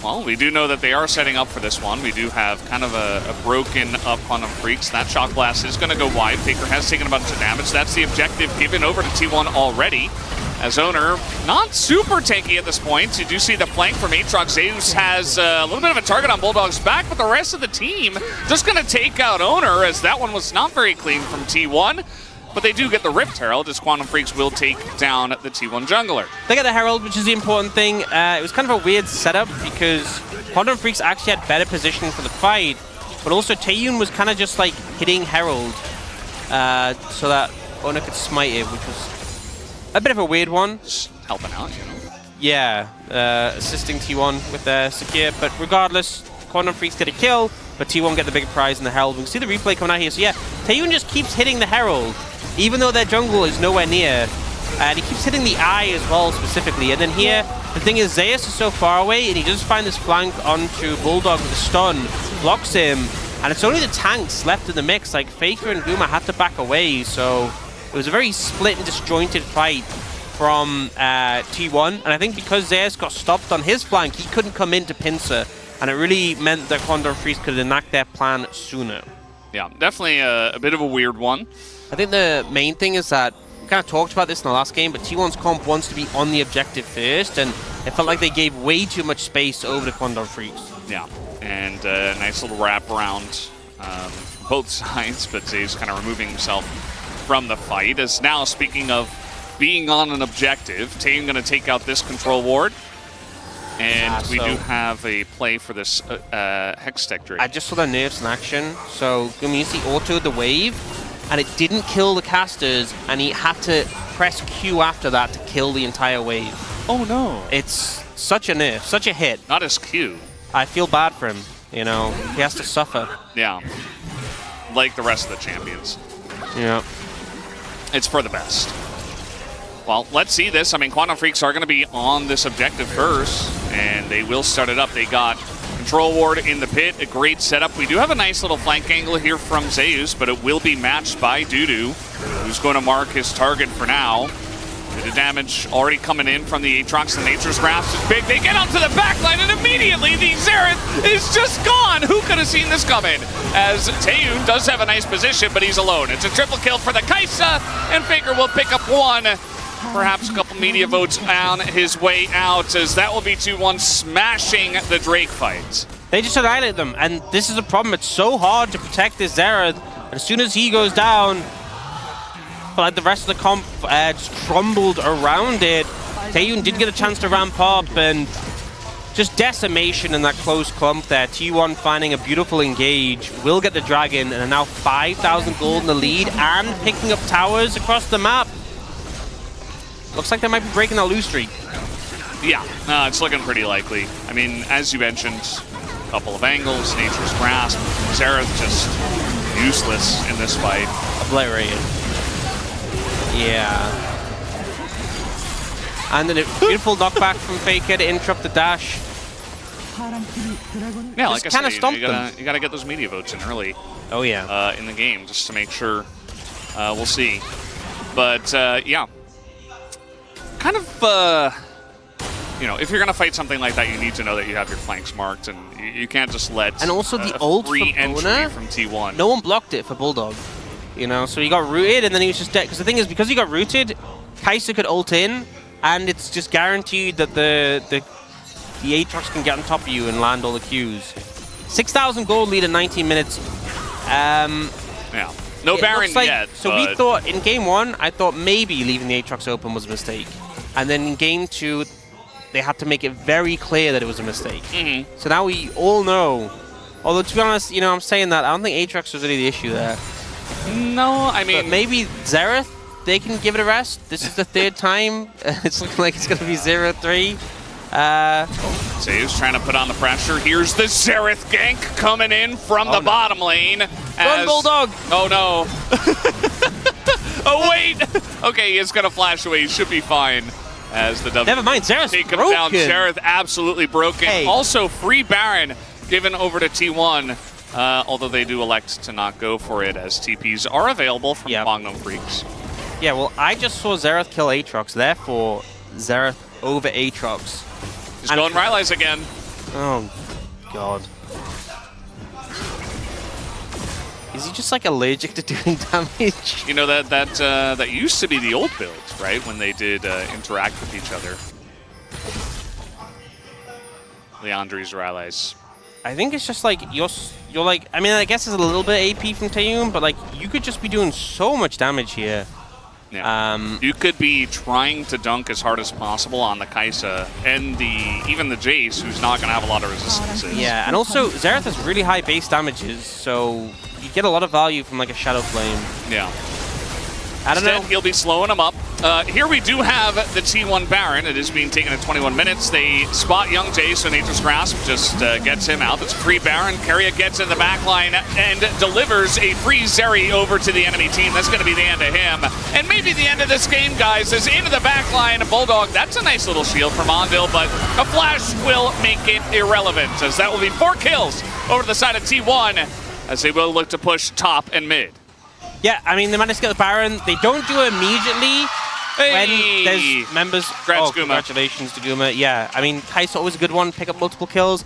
Speaker 2: Well, we do know that they are setting up for this one. We do have kind of a broken up Quantum Freaks. That Shock Blast is going to go wide. Faker has taken a bunch of damage. That's the objective given over to T1 already. As Owner, not super tanky at this point. You do see the flank from Aatrox. Zeus has a little bit of a target on Bulldog's back, but the rest of the team just going to take out Owner, as that one was not very clean from T1. But they do get the Rift Herald, as Quantum Freaks will take down the T1 jungler.
Speaker 1: They get the Herald, which is the important thing. It was kind of a weird setup, because Quantum Freaks actually had better positioning for the fight, but also Taeyun was kind of just like hitting Herald so that Owner could smite it, which was a bit of a weird one.
Speaker 2: Just helping out, you know.
Speaker 1: Yeah, assisting T1 with their secure, but regardless, Quantum Freaks get a kill, but T1 get the bigger prize in the Herald. We can see the replay coming out here. So yeah, Taeyun just keeps hitting the Herald, even though their jungle is nowhere near. And he keeps hitting the eye as well, specifically. And then here, the thing is, Zeus is so far away, and he does find this flank onto Bulldog with a stun, blocks him, and it's only the tanks left in the mix. Like, Faker and Guma had to back away, so it was a very split and disjointed fight from T1. And I think because Zeus got stopped on his flank, he couldn't come in to pincer. And it really meant that Quantum Freaks could enact their plan sooner.
Speaker 2: Yeah, definitely a bit of a weird one.
Speaker 1: I think the main thing is that we kind of talked about this in the last game, but T1's comp wants to be on the objective first, and it felt like they gave way too much space over to Quantum Freaks.
Speaker 2: Yeah, and a nice little wrap around both sides, but Zeus kind of removing himself from the fight. As now, speaking of being on an objective, Taeyun going to take out this control ward. And we do have a play for this Hextech Drake.
Speaker 1: I just saw the nerfs in action. So Gumayusi autoed the wave, and it didn't kill the casters, and he had to press Q after that to kill the entire wave.
Speaker 2: Oh no.
Speaker 1: It's such a nerf, such a hit.
Speaker 2: Not his Q.
Speaker 1: I feel bad for him, you know. He has to suffer.
Speaker 2: Yeah. Like the rest of the champions.
Speaker 1: Yeah.
Speaker 2: It's for the best. Well, let's see this. I mean, Quantum Freaks are going to be on this objective first, and they will start it up. They got Control Ward in the pit, a great setup. We do have a nice little flank angle here from Zeus, but it will be matched by Dudu, who's going to mark his target for now. Bit of damage already coming in from the Aatrox. The Nature's Grasp is big. They get onto the backline, and immediately the Xerath is just gone. Who could have seen this coming? As Taeyun does have a nice position, but he's alone. It's a triple kill for the Kaisa, and Faker will pick up one. Perhaps a couple media votes on his way out, as that will be 2-1 smashing the Drake fight.
Speaker 1: They just annihilated them, and this is a problem. It's so hard to protect this Xerath, and as soon as he goes down, like the rest of the comp just crumbled around it. Taeyun did get a chance to ramp up and just decimation in that close clump there. T1 finding a beautiful engage, will get the dragon, and are now 5,000 gold in the lead and picking up towers across the map. Looks like they might be breaking that lose streak.
Speaker 2: Yeah, it's looking pretty likely. I mean, as you mentioned, a couple of angles, Nature's Grasp, Xerath just useless in this fight.
Speaker 1: Obliterated. Yeah. And then a beautiful knockback from Faker to interrupt the dash.
Speaker 2: Yeah, like I
Speaker 1: kind of
Speaker 2: said,
Speaker 1: stumped
Speaker 2: you gotta get those media votes in early.
Speaker 1: Oh yeah.
Speaker 2: In the game, just to make sure. We'll see. But yeah, kind of. You know, if you're gonna fight something like that, you need to know that you have your flanks marked, and you can't just let.
Speaker 1: And also the ult
Speaker 2: free
Speaker 1: from
Speaker 2: entry
Speaker 1: Ona,
Speaker 2: from T1.
Speaker 1: No one blocked it for Bulldog. You know, so he got rooted, and then he was just dead. Because the thing is, because he got rooted, Kai'Sa could ult in, and it's just guaranteed that the Aatrox can get on top of you and land all the Qs. 6,000 gold lead in 19 minutes.
Speaker 2: Yeah. No Baron yet.
Speaker 1: So we thought in game 1, I thought maybe leaving the Aatrox open was a mistake, and then in game 2. They had to make it very clear that it was a mistake. So now we all know. Although, to be honest, you know, I'm saying that. I don't think Aatrox was really the issue there.
Speaker 2: No, I mean...
Speaker 1: But maybe Xerath, they can give it a rest. This is the 3rd time. It's looking like it's going to be 0-3.
Speaker 2: Zeus trying to put on the pressure. Here's the Xerath gank coming in from the bottom lane.
Speaker 1: Run, Bulldog!
Speaker 2: Oh, no. Oh, wait! Okay, he is going to flash away. He should be fine. As the
Speaker 1: Never mind, Xerath's
Speaker 2: take him
Speaker 1: broken.
Speaker 2: down. Xerath absolutely broken.
Speaker 1: Hey.
Speaker 2: Also, free Baron given over to T1, although they do elect to not go for it, as TPs are available from Bongnam Freaks.
Speaker 1: Yeah, well, I just saw Xerath kill Aatrox, therefore Xerath over Aatrox.
Speaker 2: He's going Rylai's again.
Speaker 1: Oh, God. Is he just like allergic to doing damage?
Speaker 2: You know, that used to be the old build, right? When they did interact with each other. Leandri's Rylai's.
Speaker 1: I think it's just like you're like, I mean, I guess it's a little bit AP from Taeyun, but like you could just be doing so much damage here.
Speaker 2: Yeah. You could be trying to dunk as hard as possible on the Kai'Sa and even the Jace, who's not going to have a lot of resistances.
Speaker 1: Yeah, and also Xerath has really high base damages, so you get a lot of value from like a Shadow Flame.
Speaker 2: Yeah.
Speaker 1: I don't know.
Speaker 2: He'll be slowing him up. Here we do have the T1 Baron. It is being taken at 21 minutes. They spot young Jace, so Nature's Grasp just gets him out. It's a free Baron. Keria gets in the back line and delivers a free Zeri over to the enemy team. That's going to be the end of him. And maybe the end of this game, guys, is into the back line. Bulldog, that's a nice little shield from Anvil, but a flash will make it irrelevant, as that will be 4 kills over to the side of T1, as they will look to push top and mid.
Speaker 1: Yeah, I mean, they managed to get the Baron. They don't do it immediately when there's members. Congratulations to Guma. Yeah, I mean, Kai'Sa always a good one, pick up multiple kills.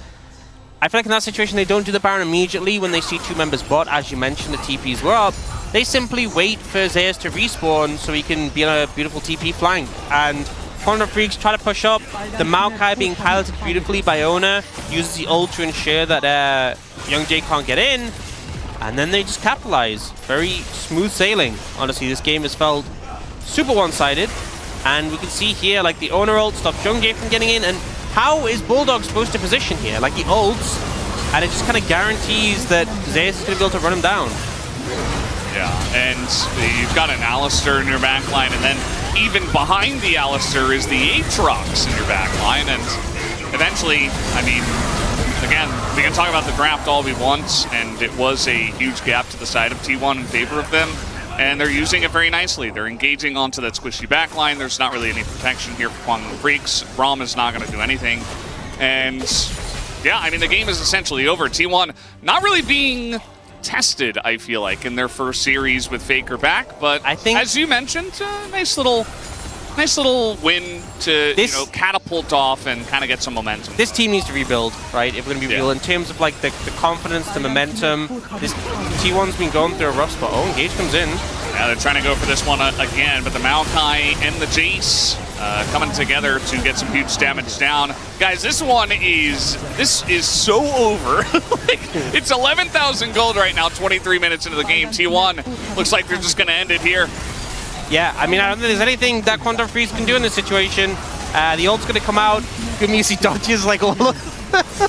Speaker 1: I feel like in that situation, they don't do the Baron immediately when they see 2 members bot. As you mentioned, the TPs were up. They simply wait for Zeus to respawn so he can be on a beautiful TP flank. And Quantum Freaks try to push up. The Maokai being piloted beautifully by Ona uses the ult to ensure that Young Jay can't get in. And then they just capitalize. Very smooth sailing. Honestly, this game has felt super one-sided. And we can see here, like, the owner ult stops Jungjae from getting in. And how is Bulldog supposed to position here? Like, he ults, and it just kind of guarantees that Zeus is going to be able to run him down.
Speaker 2: Yeah, and you've got an Alistar in your backline, and then even behind the Alistar is the Aatrox in your backline. And eventually, I mean, again, we can talk about the draft all we want, and it was a huge gap to the side of T1 in favor of them, and they're using it very nicely. They're engaging onto that squishy backline. There's not really any protection here for Quantum Freaks. Braum is not going to do anything. And yeah, I mean, the game is essentially over. T1 not really being tested, I feel like, in their first series with Faker back, but I think, as you mentioned, nice little win to catapult off and kind of get some momentum.
Speaker 1: This team needs to rebuild, right? If we're going to be real in terms of like the confidence, the momentum. This T1's been going through a rough spot. Oh, Engage comes in.
Speaker 2: Yeah, they're trying to go for this one again, but the Maokai and the Jace coming together to get some huge damage down. Guys, this is so over. Like, it's 11,000 gold right now, 23 minutes into the game. T1 looks like they're just going to end it here.
Speaker 1: Yeah, I mean, I don't think there's anything that Quantum Freeze can do in this situation. The ult's going to come out. Gumisi dodges like all of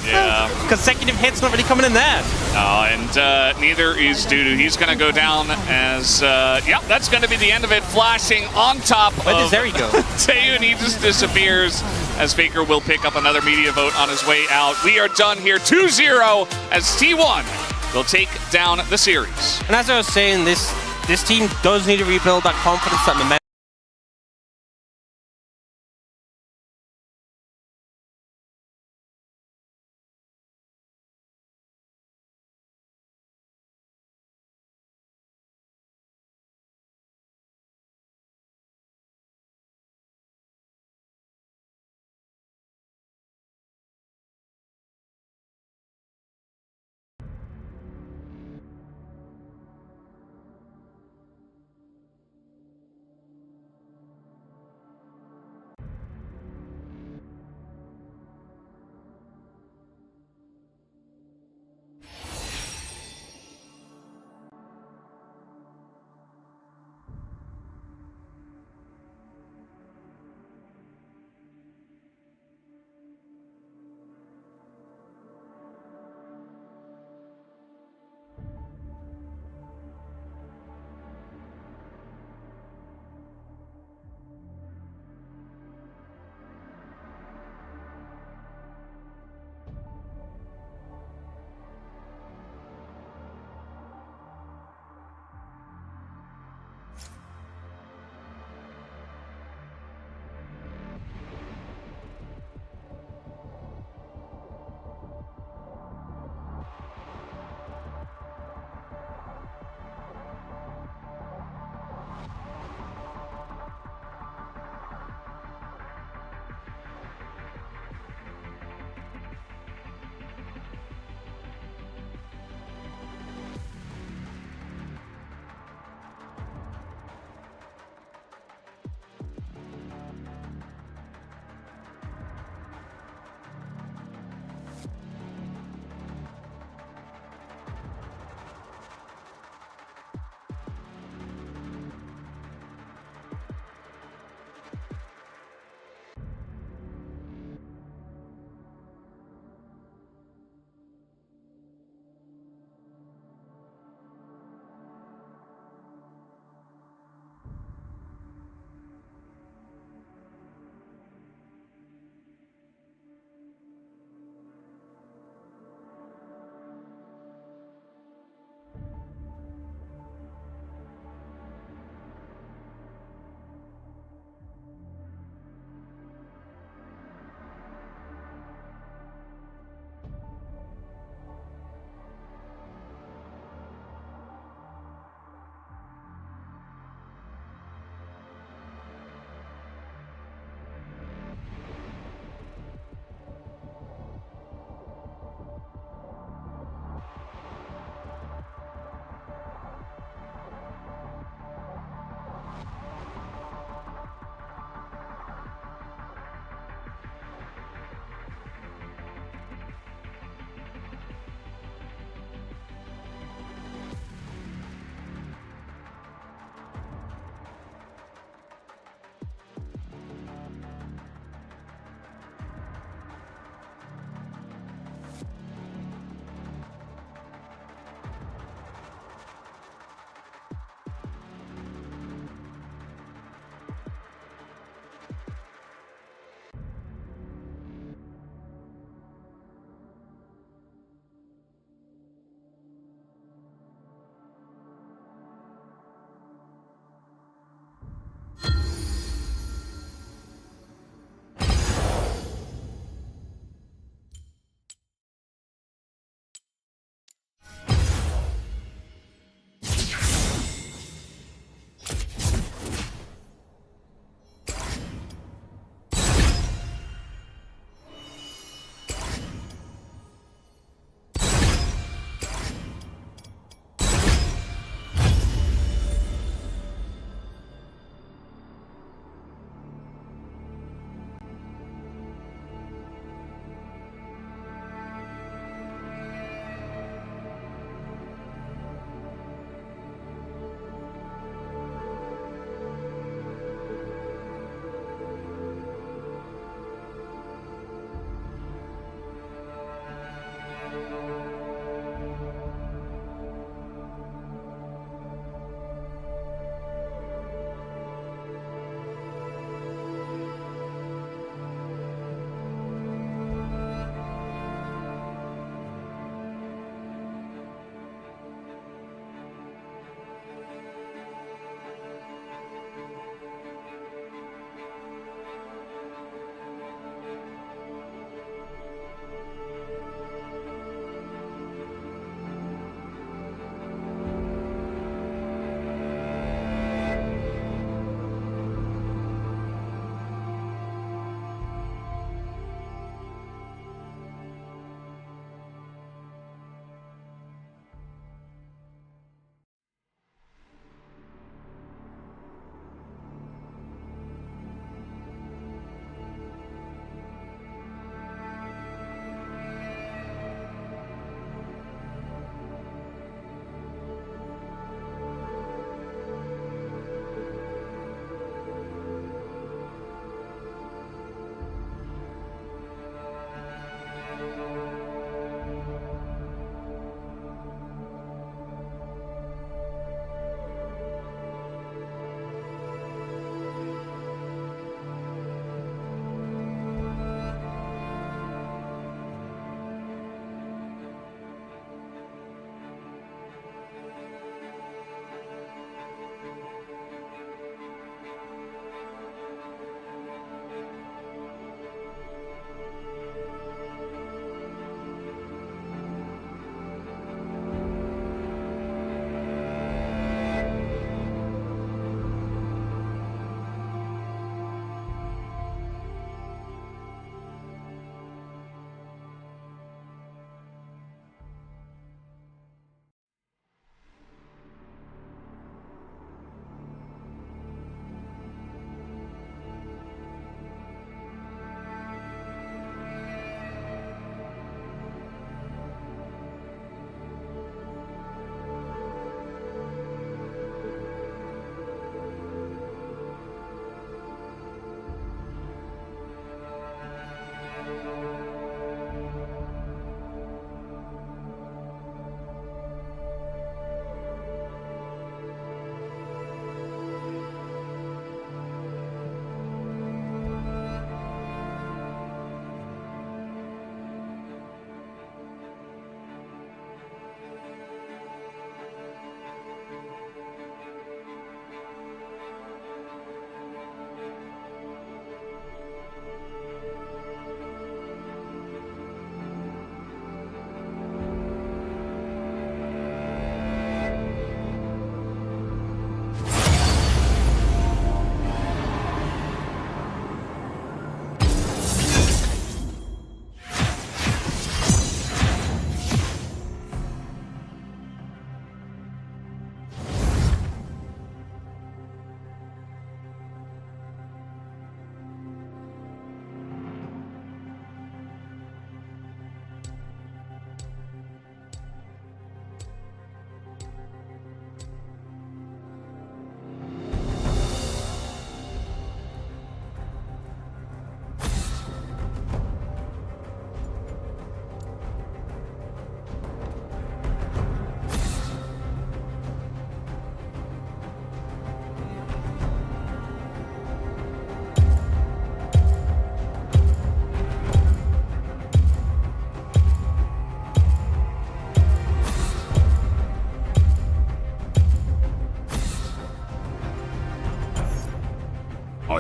Speaker 2: Yeah.
Speaker 1: consecutive hits not really coming in there.
Speaker 2: No, and neither is Dudu. He's going to go down as, yep, that's going to be the end of it. Flashing on top
Speaker 1: Where
Speaker 2: of
Speaker 1: does Zeri go?
Speaker 2: Taeyu, and he just disappears as Faker will pick up another media vote on his way out. We are done here 2-0 as T1 will take down the series.
Speaker 1: And as I was saying, this team does need to rebuild that confidence, that momentum.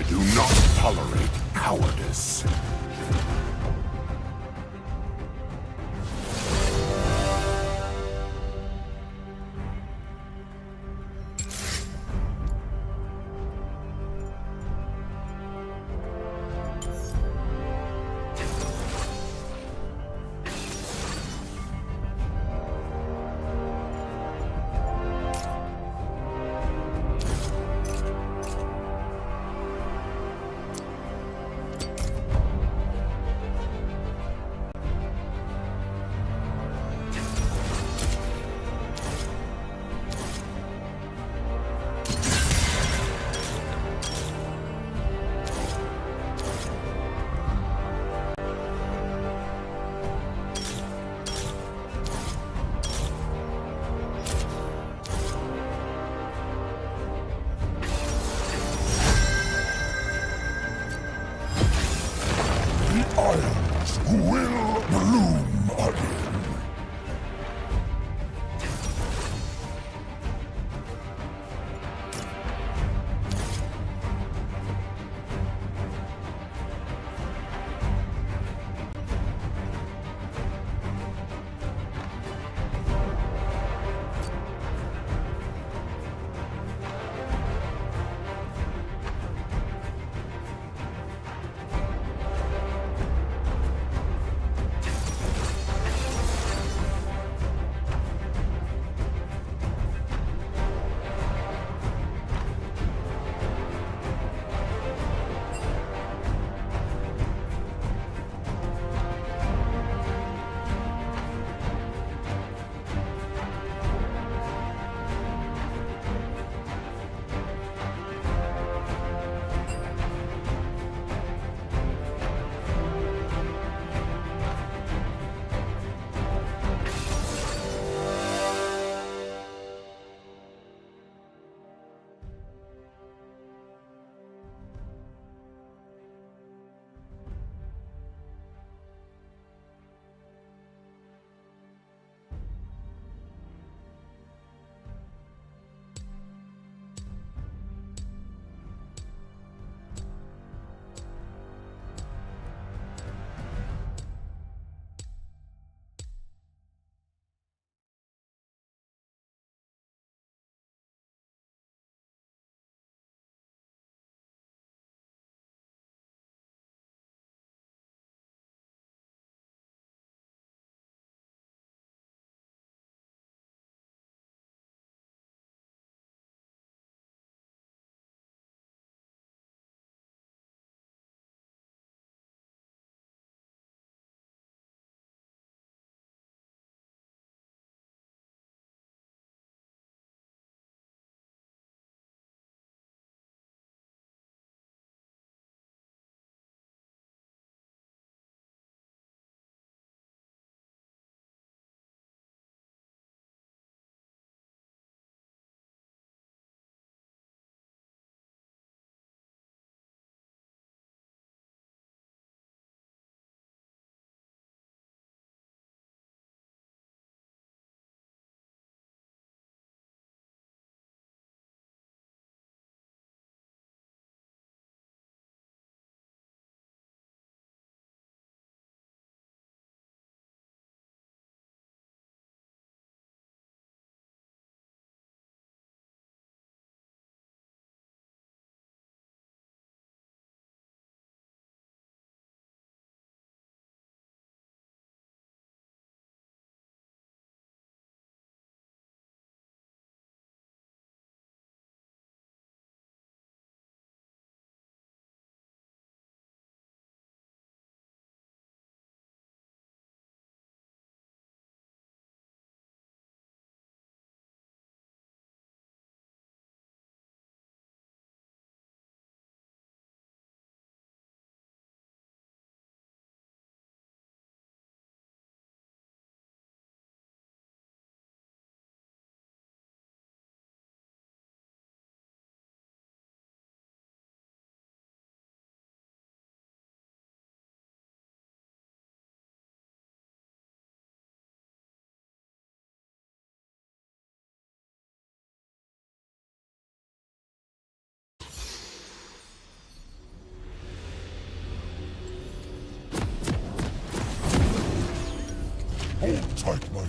Speaker 9: I do not tolerate cowardice.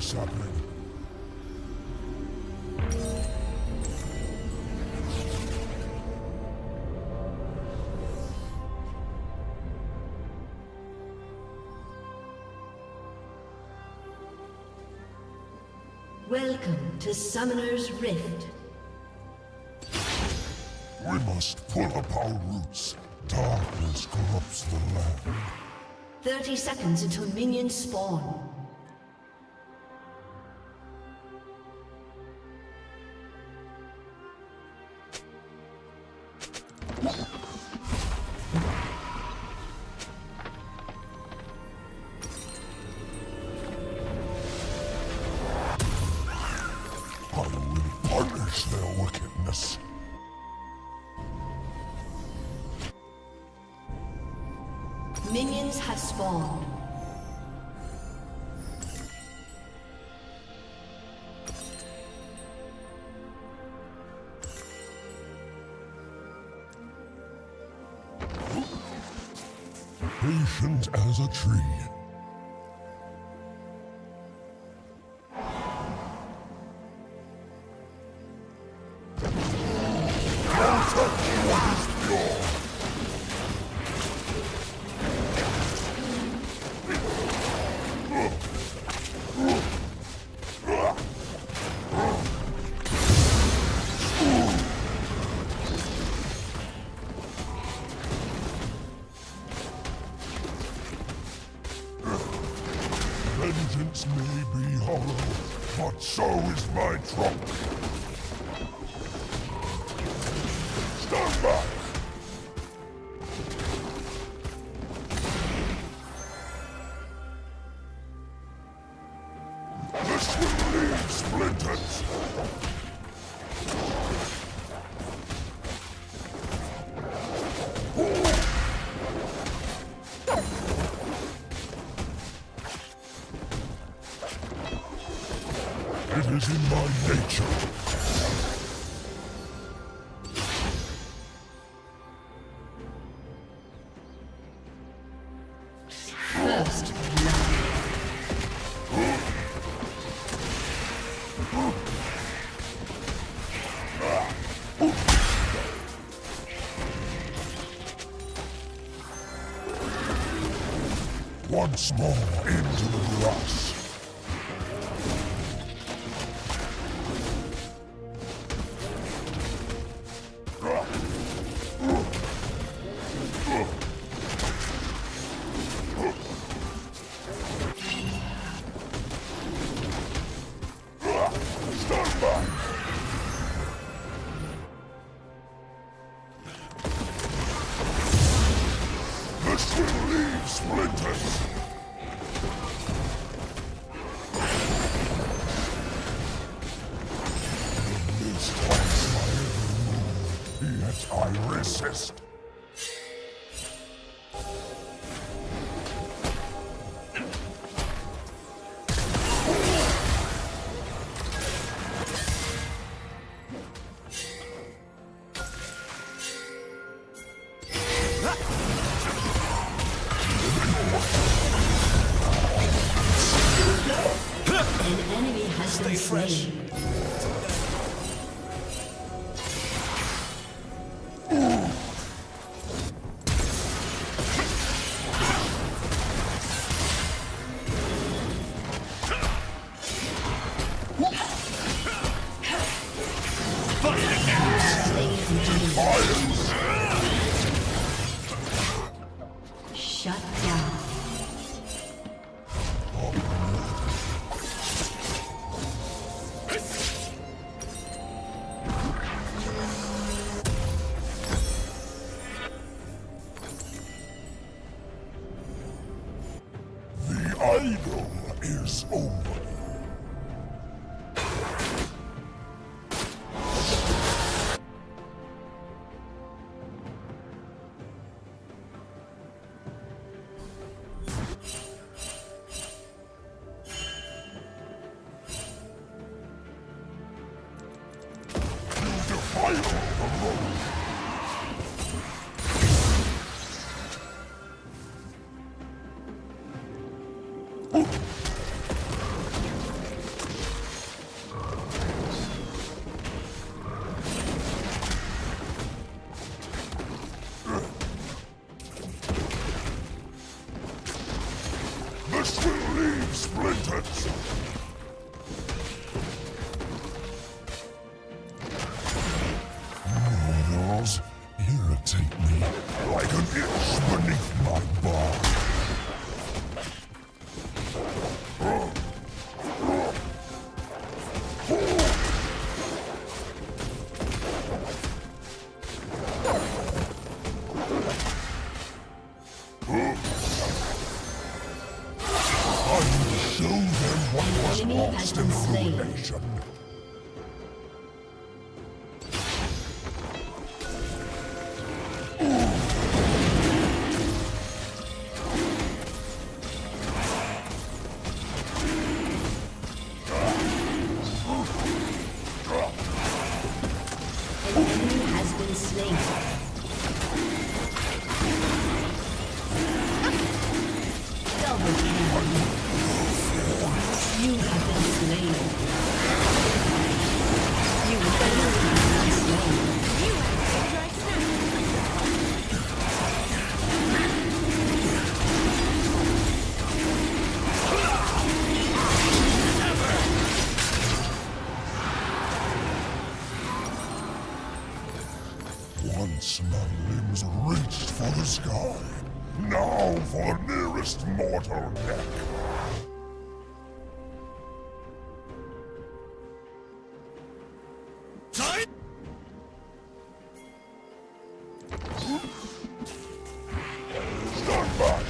Speaker 9: sapling.
Speaker 10: Welcome to Summoner's Rift.
Speaker 9: We must pull up our roots. Darkness corrupts the land.
Speaker 10: 30 seconds until minions spawn.
Speaker 9: I will punish their wickedness.
Speaker 10: Minions have spawned.
Speaker 9: Patient as a tree. Vengeance may be hollow, but so is my trunk. Stand back! This will leave splinters! It is in my nature.
Speaker 10: First blood.
Speaker 9: Once more into the grass. Stand back! This will leave splinters! The mist haunts my every move, yet I resist.
Speaker 10: An enemy has been slain. Shut down.
Speaker 9: The idol is over. Defile the road. irritate me like an itch beneath my bark. I will show them what was lost in the nation. Once my limbs reached for the sky, now for the nearest mortal neck. Stand back!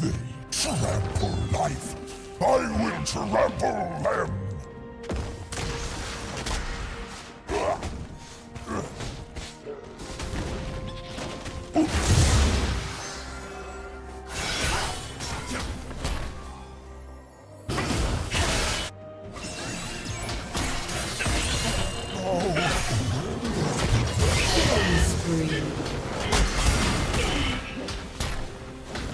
Speaker 9: They trample life. I will trample them.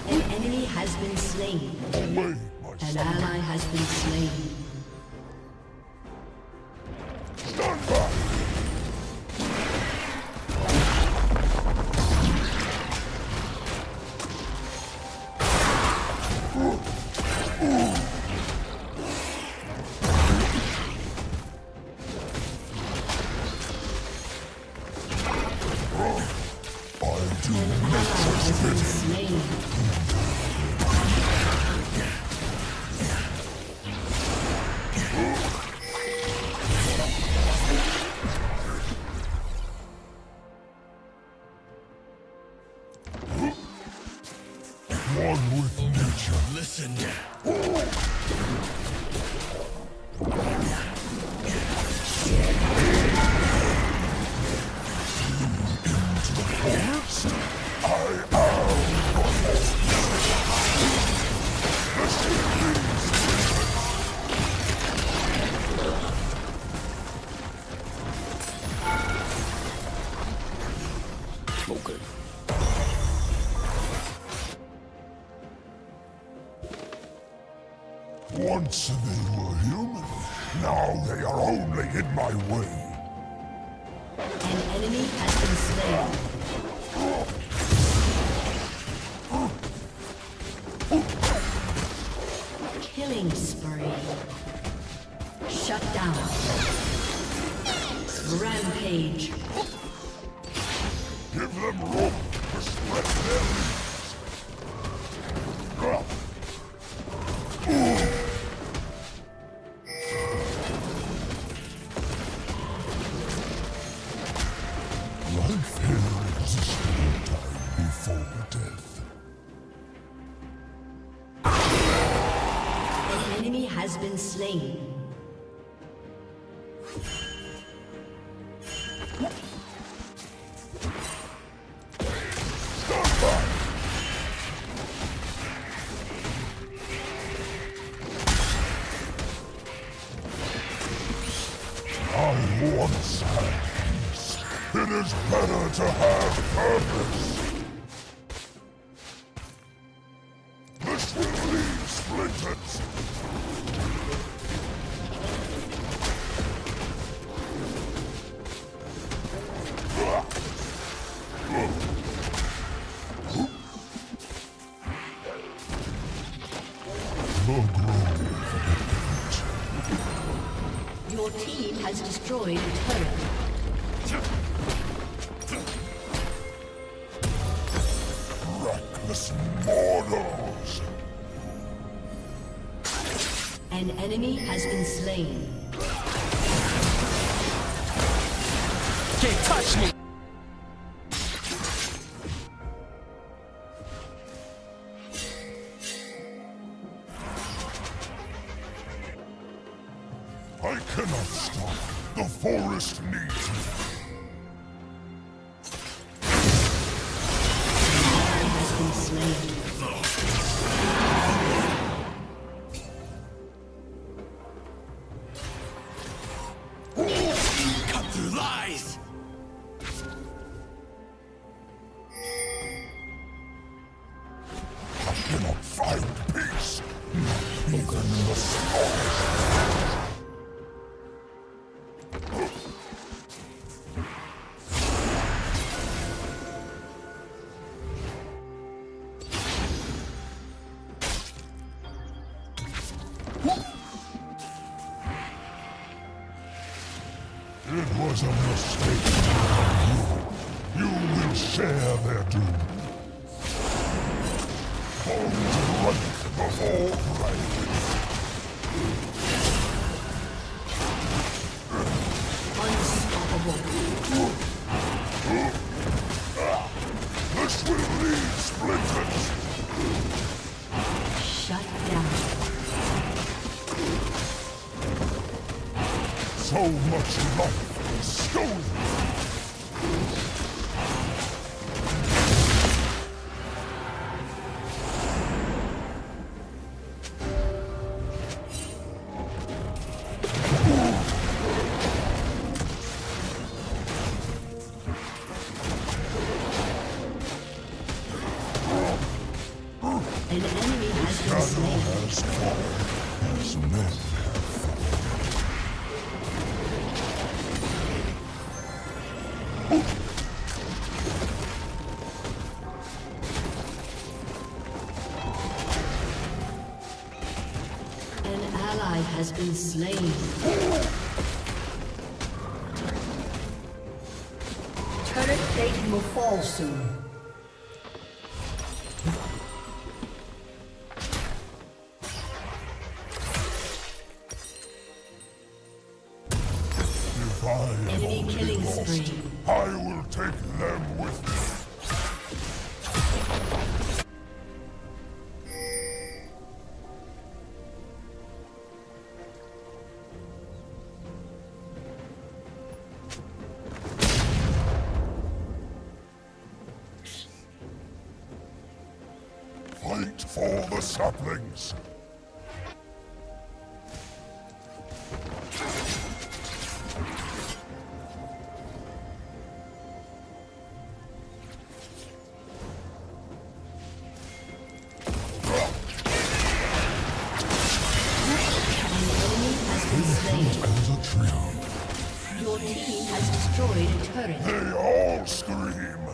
Speaker 10: An enemy has been slain.
Speaker 9: Away, my
Speaker 10: An
Speaker 9: son.
Speaker 10: ally has been slain.
Speaker 9: Stand back! I do nature's bidding.
Speaker 10: Slain.
Speaker 9: One with nature. Listen. Into the forest. I
Speaker 4: Okay.
Speaker 9: Once they were human, now they are only in my way.
Speaker 10: An enemy has been slain. Killing spree. Shut down. Rampage.
Speaker 9: Give them room to spread their wings. Life here existed in time before death.
Speaker 10: An enemy has been slain.
Speaker 9: I once had peace. It is better to have purpose. This will leave splinters.
Speaker 10: Your team has destroyed a turret.
Speaker 9: Reckless mortals.
Speaker 10: An enemy has been slain.
Speaker 3: Can't touch me.
Speaker 9: I cannot stop. The forest needs me.
Speaker 10: Has been slain.
Speaker 9: Cut through lies. I cannot find peace, not even in the smallest. It was a mistake to harm you. You will share their doom. Hold rank before rank.
Speaker 10: Unstoppable.
Speaker 9: This will leave splinters.
Speaker 10: Shut down.
Speaker 9: So much life stolen.
Speaker 10: An enemy has been slain.
Speaker 9: Has fallen as men have
Speaker 10: An ally has been slain. Turret plating will fall soon.
Speaker 9: If I have
Speaker 10: Enemy
Speaker 9: already
Speaker 10: killing
Speaker 9: lost,
Speaker 10: spree.
Speaker 9: I will take them with me. Fight for the saplings. As a tree,
Speaker 10: Your team has destroyed a turret.
Speaker 9: they all scream.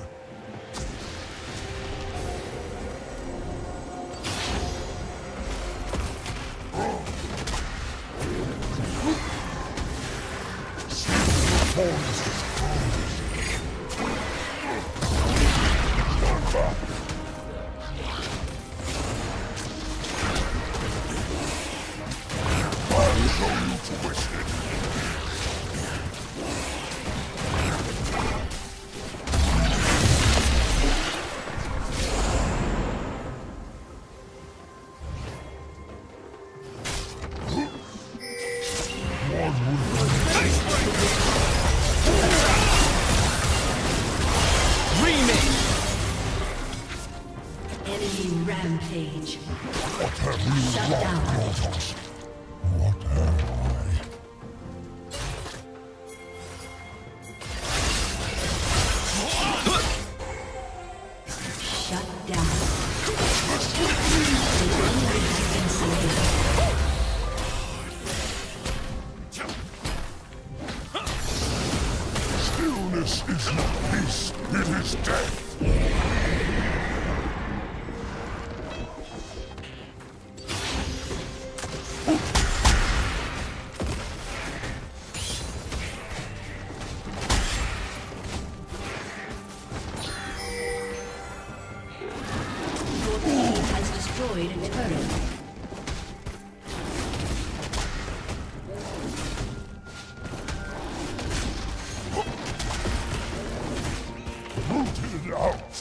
Speaker 9: See the forest is closed. Stand back. I'll show you twisted.
Speaker 10: Enemy rampage.
Speaker 9: What have you
Speaker 10: Shut
Speaker 9: wrought,
Speaker 10: down.
Speaker 9: mortals? What have I? This is not peace, it is death.
Speaker 10: Your team has destroyed a turret.
Speaker 9: Rooted out.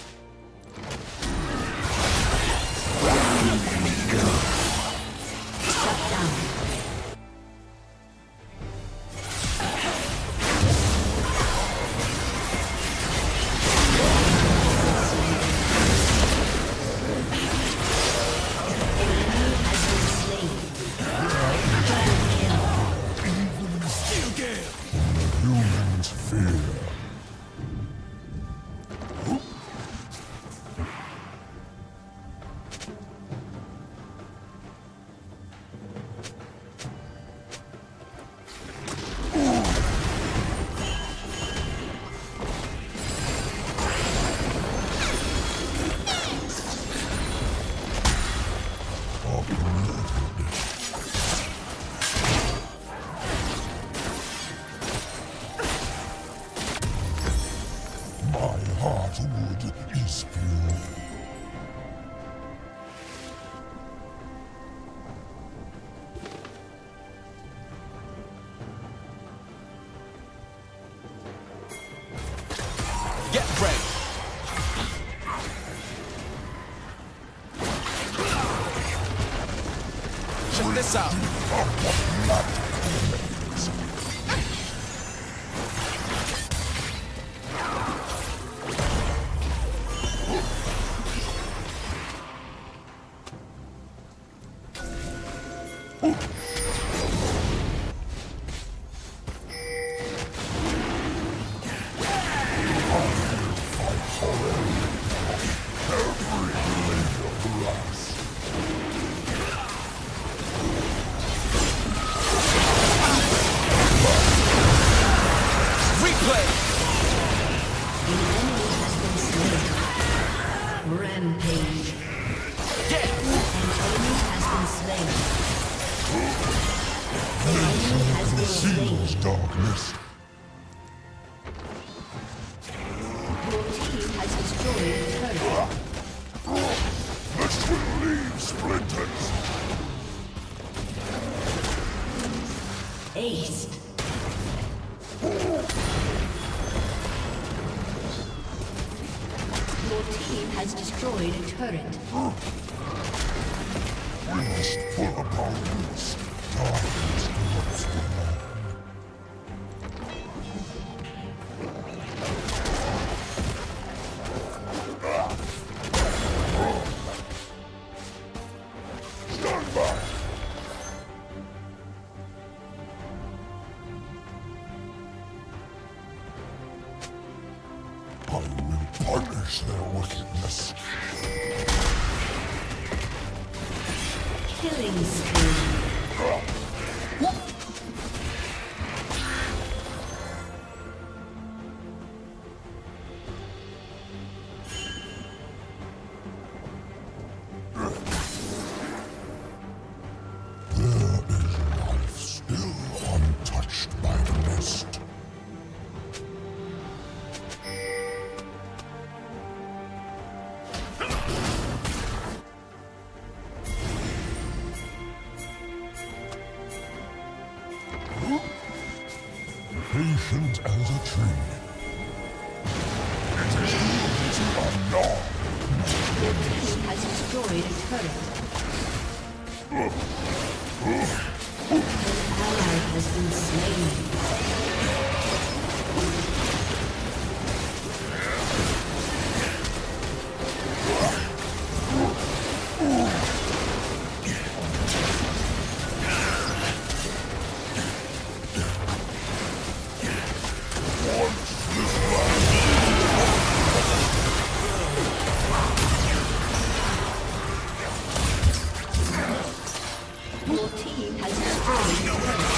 Speaker 10: Shut down.
Speaker 9: Humans fear. My heartwood is pure.
Speaker 3: Get ready. Check this out. Replay.
Speaker 10: Rampage.
Speaker 3: Yeah.
Speaker 10: An enemy has been slain. An enemy has been slain.
Speaker 9: Conceals darkness.
Speaker 10: Your team has destroyed a turret.
Speaker 9: This will leave splinters.
Speaker 10: Ace. Your team has destroyed a turret.
Speaker 9: We must pull upon this. Darkness corrupts the mind. Stand back. I will punish their wickedness.
Speaker 10: Killing spree.
Speaker 9: There is life still untouched by the mist. Patient as a tree. It is easy to unknown.
Speaker 10: Your team has destroyed a turret. An ally has been slain. Your team has destroyed a turret.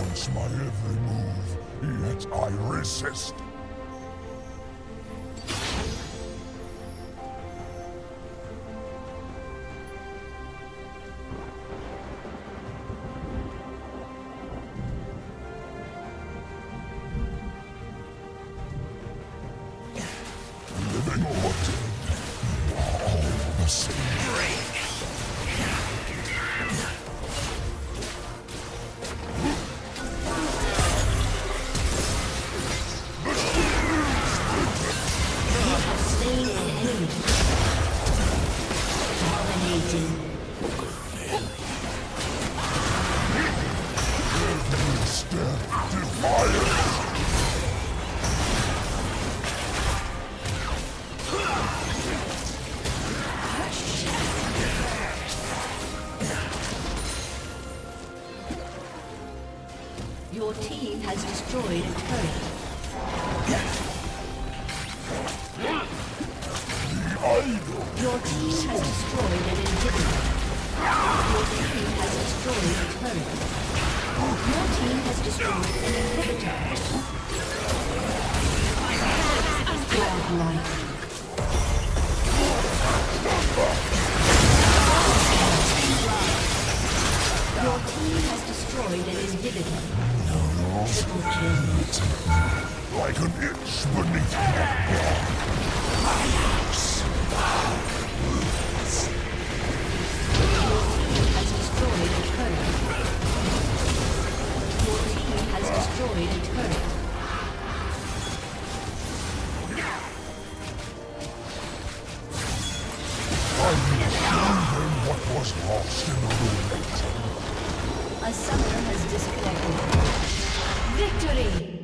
Speaker 9: counts my every move, yet I resist. Living or dead, you are all the same.
Speaker 10: Your team has destroyed a turret. Your team has destroyed an inhibitor. Your team has destroyed a turret. Your team has destroyed an inhibitor. Godlike. Your team has destroyed an inhibitor. Triple kill.
Speaker 9: Like an itch beneath my blood.
Speaker 10: Has destroyed a turret. Your team has destroyed a turret.
Speaker 9: I will show them what was lost in the ruins.
Speaker 10: A summoner has disconnected. Victory!